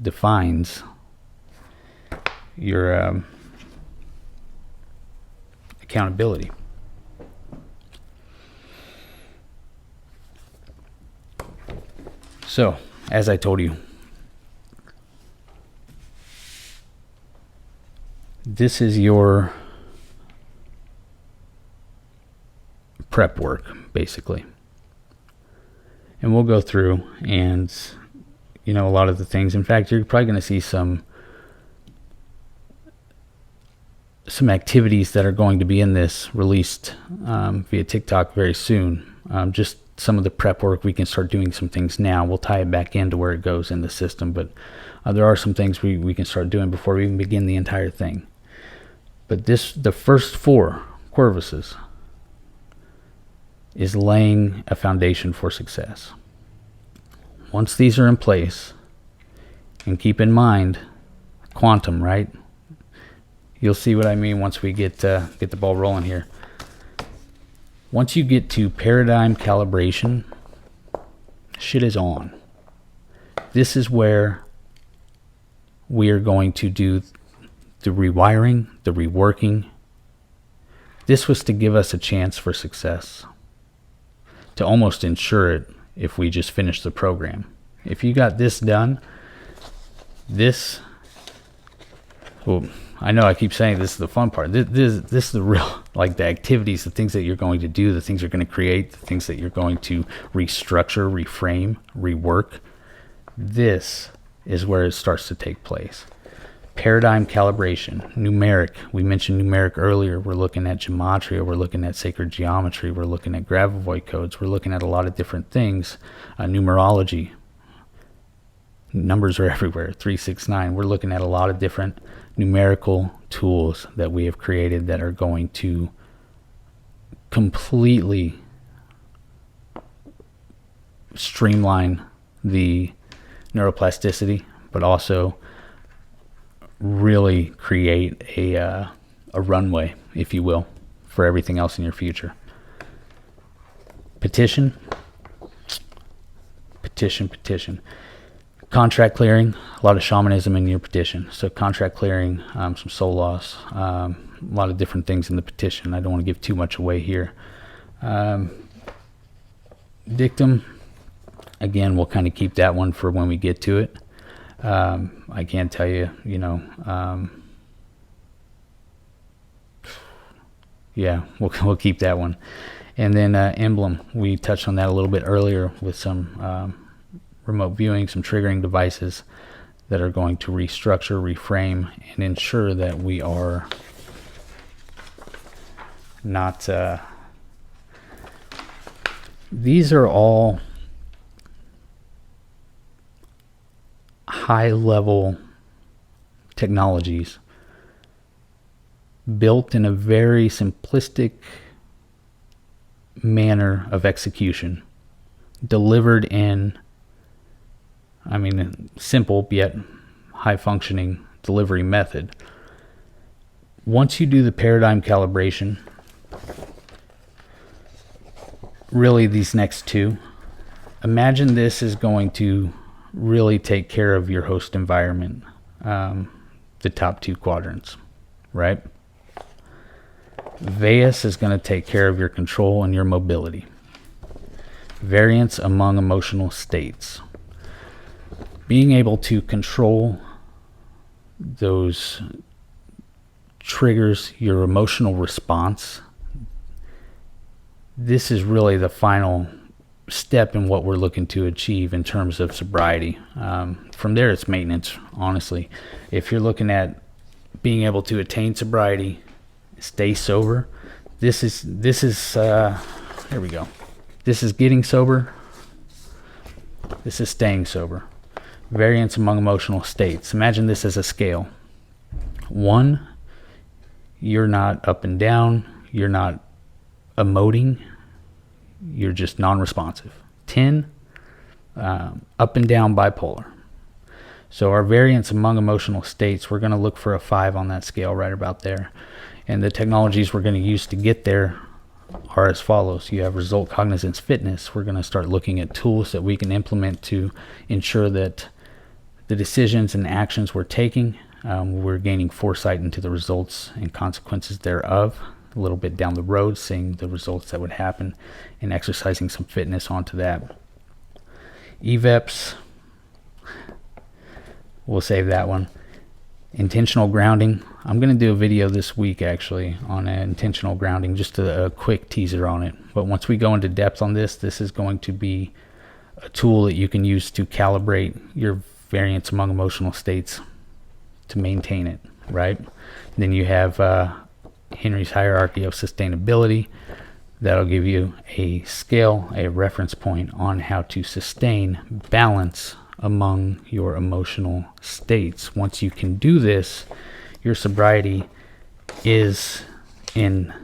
defines your accountability. So, as I told you, this is your prep work, basically. And we'll go through and, a lot of the things. In fact, you're probably going to see some activities that are going to be in this released via TikTok very soon. Just some of the prep work, we can start doing some things now. We'll tie it back into where it goes in the system, but there are some things we can start doing before we even begin the entire thing. But the first 4 Corvuses is laying a foundation for success. Once these are in place, and keep in mind, quantum, right? You'll see what I mean once we get the ball rolling here. Once you get to paradigm calibration, shit is on. This is where we are going to do the rewiring, the reworking. This was to give us a chance for success, to almost ensure it if we just finish the program. If you got this done, I know I keep saying this is the fun part. This is the real, like the activities, the things that you're going to do, the things you're going to create, the things that you're going to restructure, reframe, rework. This is where it starts to take place. Paradigm calibration, numeric. We mentioned numeric earlier. We're looking at gematria. We're looking at sacred geometry. We're looking at Gravovoy codes. We're looking at a lot of different things. Numerology. Numbers are everywhere. 369. We're looking at a lot of different numerical tools that we have created that are going to completely streamline the neuroplasticity, but also really create a runway, if you will, for everything else in your future. Petition. Contract clearing, a lot of shamanism in your petition. So contract clearing, some soul loss, a lot of different things in the petition. I don't want to give too much away here. Dictum, again, we'll kind of keep that one for when we get to it. I can't tell you, we'll keep that one. And then emblem, we touched on that a little bit earlier with some remote viewing, some triggering devices that are going to restructure, reframe, and ensure that we are not... these are all high-level technologies built in a very simplistic manner of execution, delivered in, simple yet high-functioning delivery method. Once you do the paradigm calibration, really these next 2, imagine this is going to really take care of your host environment, the top 2 quadrants, right? Veus is going to take care of your control and your mobility. variance among emotional states. Being able to control those triggers, your emotional response, this is really the final step in what we're looking to achieve in terms of sobriety. From there, it's maintenance, honestly. If you're looking at being able to attain sobriety, stay sober, this is here we go. This is getting sober. This is staying sober. Variance among emotional states. Imagine this as a scale. 1, you're not up and down. You're not emoting. You're just non-responsive. 10, up and down bipolar. So our variance among emotional states, we're going to look for a 5 on that scale, right about there. And the technologies we're going to use to get there are as follows. You have result cognizance fitness. We're going to start looking at tools that we can implement to ensure that the decisions and actions we're taking, we're gaining foresight into the results and consequences thereof. A little bit down the road, seeing the results that would happen and exercising some fitness onto that. EVEPs, we'll save that one. Intentional grounding. I'm going to do a video this week actually on intentional grounding, just a quick teaser on it. But once we go into depth on this, this is going to be a tool that you can use to calibrate your variance among emotional states to maintain it, right? Then you have Henry's hierarchy of sustainability. That'll give you a scale, a reference point on how to sustain balance among your emotional states. Once you can do this, your sobriety is intact.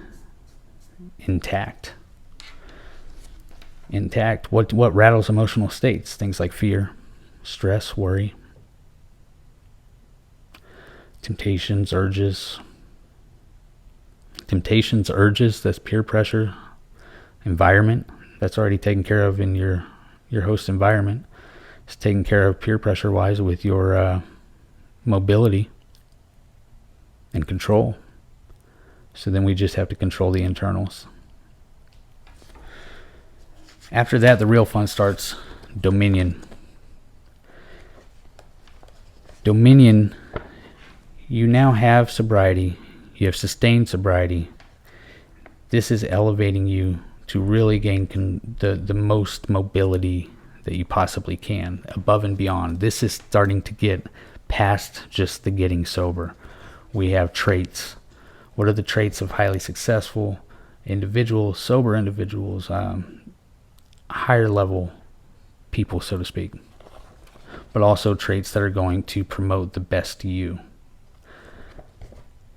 What rattles emotional states? Things like fear, stress, worry, temptations, urges, that's peer pressure. Environment, that's already taken care of in your host environment. It's taken care of peer pressure wise with your mobility and control. So then we just have to control the internals. After that, the real fun starts. Dominion. Dominion, you now have sobriety. You have sustained sobriety. This is elevating you to really gain the most mobility that you possibly can, above and beyond. This is starting to get past just the getting sober. We have traits. What are the traits of highly successful individuals, sober individuals, higher level people, so to speak, but also traits that are going to promote the best you.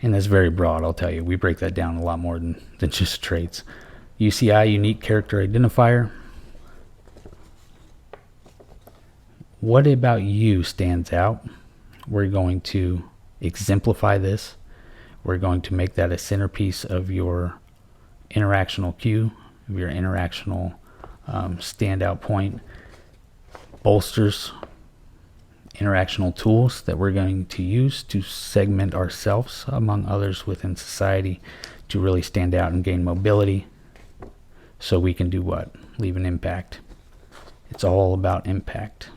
And that's very broad, I'll tell you. We break that down a lot more than just traits. UCI, unique character identifier. What about you stands out? We're going to exemplify this. We're going to make that a centerpiece of your interactional cue, of your interactional standout point. Bolsters, interactional tools that we're going to use to segment ourselves among others within society to really stand out and gain mobility, so we can do what? Leave an impact. It's all about impact.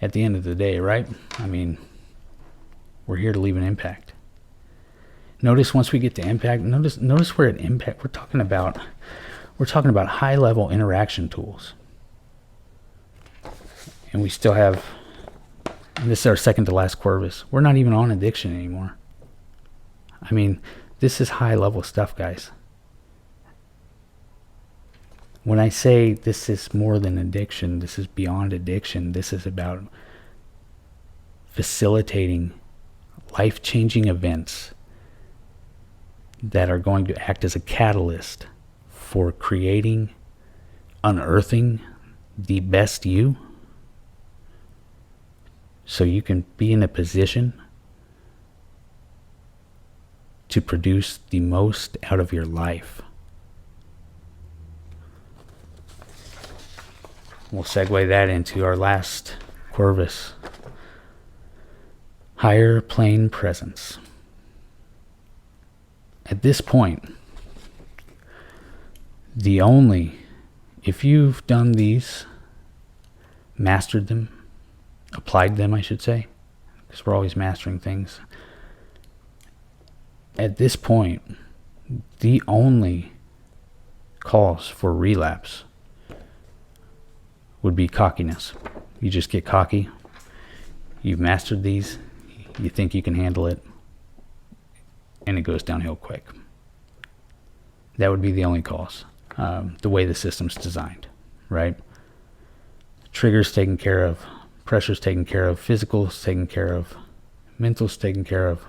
At the end of the day, right? I mean, we're here to leave an impact. Notice once we get to impact, notice we're at impact. We're talking about high level interaction tools. And we still have, and this is our second to last Corvus. We're not even on addiction anymore. I mean, this is high level stuff, guys. When I say this is more than addiction, this is beyond addiction. This is about facilitating life-changing events that are going to act as a catalyst for creating, unearthing the best you, so you can be in a position to produce the most out of your life. We'll segue that into our last Corvus. Higher plane presence. At this point, the only if you've done these, mastered them, applied them, I should say, because we're always mastering things. At this point, the only cause for relapse would be cockiness. You just get cocky. You've mastered these. You think you can handle it. And it goes downhill quick. That would be the only cause. The way the system's designed, right? Triggers taken care of. Pressure's taken care of. Physical's taken care of. Mental's taken care of.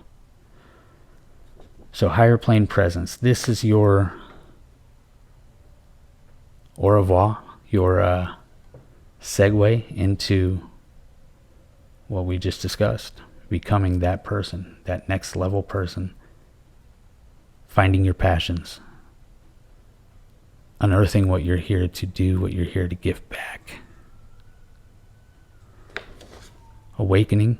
So higher plane presence. This is your au revoir, your segue into what we just discussed. Becoming that person, that next level person. Finding your passions. Unearthing what you're here to do, what you're here to give back. Awakening.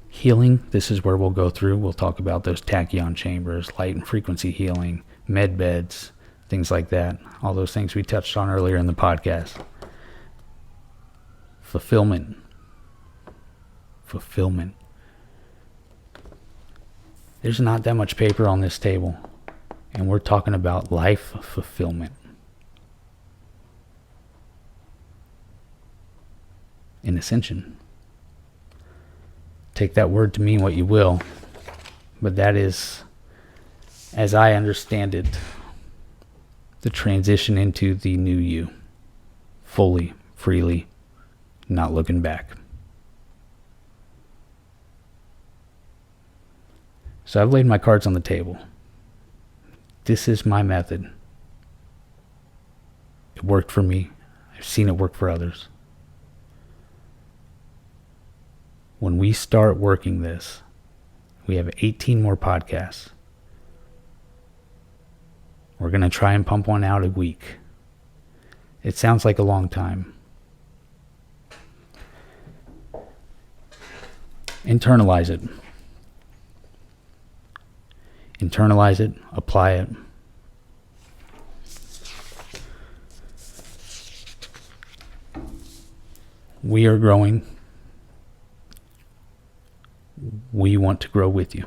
Healing, this is where we'll go through. We'll talk about those tachyon chambers, light and frequency healing, med beds, things like that. All those things we touched on earlier in the podcast. Fulfillment. There's not that much paper on this table, and we're talking about life fulfillment. In ascension. Take that word to mean what you will, but that is, as I understand it, the transition into the new you, fully, freely, not looking back. So I've laid my cards on the table. This is my method. It worked for me. I've seen it work for others. When we start working this, we have 18 more podcasts. We're going to try and pump one out a week. It sounds like a long time. Internalize it. Internalize it, apply it. We are growing. We want to grow with you.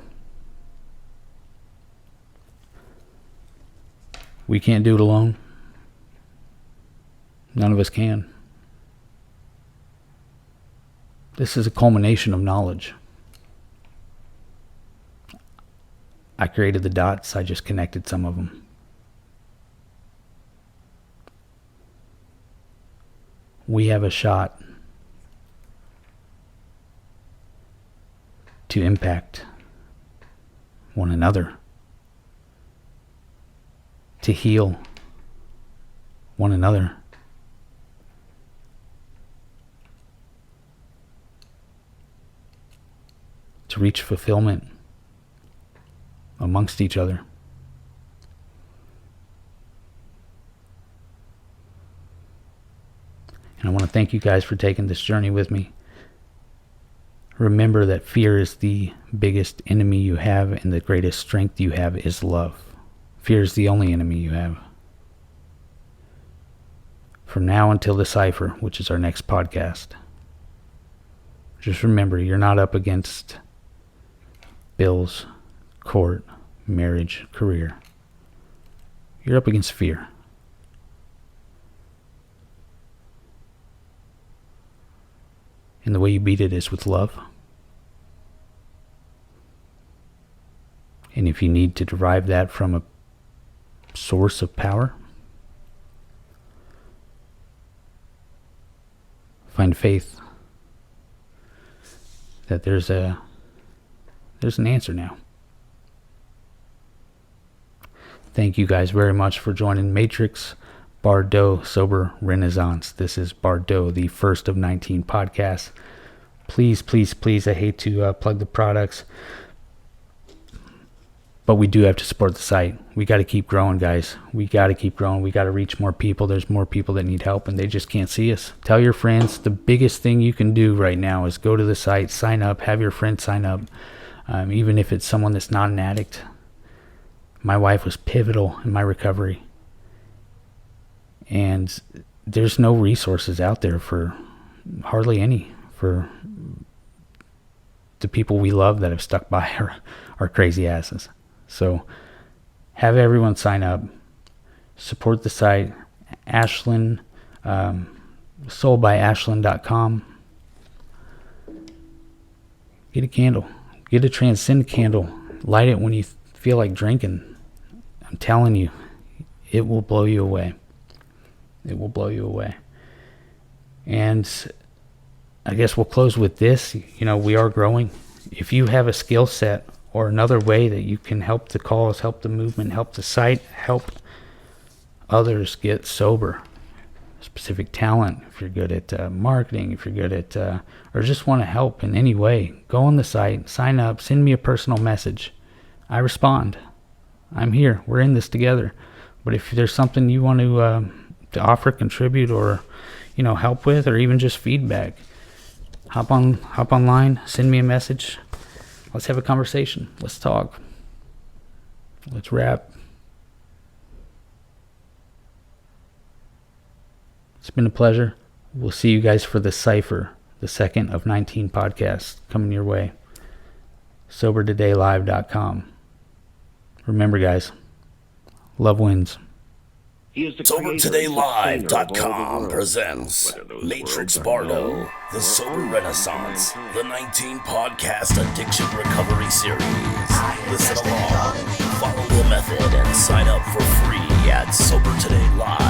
We can't do it alone. None of us can. This is a culmination of knowledge. I created the dots, I just connected some of them. We have a shot to impact one another, to heal one another, to reach fulfillment amongst each other. And I want to thank you guys for taking this journey with me. Remember that fear is the biggest enemy you have, and the greatest strength you have is love. Fear is the only enemy you have. From now until the cipher, which is our next podcast, just remember, you're not up against bills, court, marriage, career. You're up against fear. And the way you beat it is with love. And if you need to derive that from a source of power, find faith that there's an answer now. Thank you guys very much for joining Matrix Bardo Sober Renaissance. This is Bardo, the first of 19 podcasts. Please, please, please, I hate to plug the products, but we do have to support the site. We got to keep growing, guys. We got to keep growing. We got to reach more people. There's more people that need help, and they just can't see us. Tell your friends. The biggest thing you can do right now is go to the site, sign up, have your friends sign up, even if it's someone that's not an addict. My wife was pivotal in my recovery. And there's no resources out there for hardly any for the people we love that have stuck by our crazy asses. So have everyone sign up, support the site. Ashlyn, soulbyashlyn.com. Get a candle. Get a transcend candle. Light it when you feel like drinking. I'm telling you, it will blow you away. It will blow you away. And I guess we'll close with this. We are growing. If you have a skill set or another way that you can help the cause, help the movement, help the site, help others get sober, specific talent, if you're good at marketing, if you're good at or just want to help in any way, go on the site, sign up, send me a personal message. I respond. I'm here. We're in this together. But if there's something you want to offer, contribute, or help with, or even just feedback, hop online, send me a message. Let's have a conversation. Let's talk. Let's rap. It's been a pleasure. We'll see you guys for the Cypher, the second of 19 podcasts coming your way. SoberTodayLive.com. Remember, guys, love wins. SoberTodayLive.com presents Matrix Bardo, the Sober Renaissance, the 19 podcast addiction recovery series. Listen along, follow the method, and sign up for free at SoberTodayLive.com.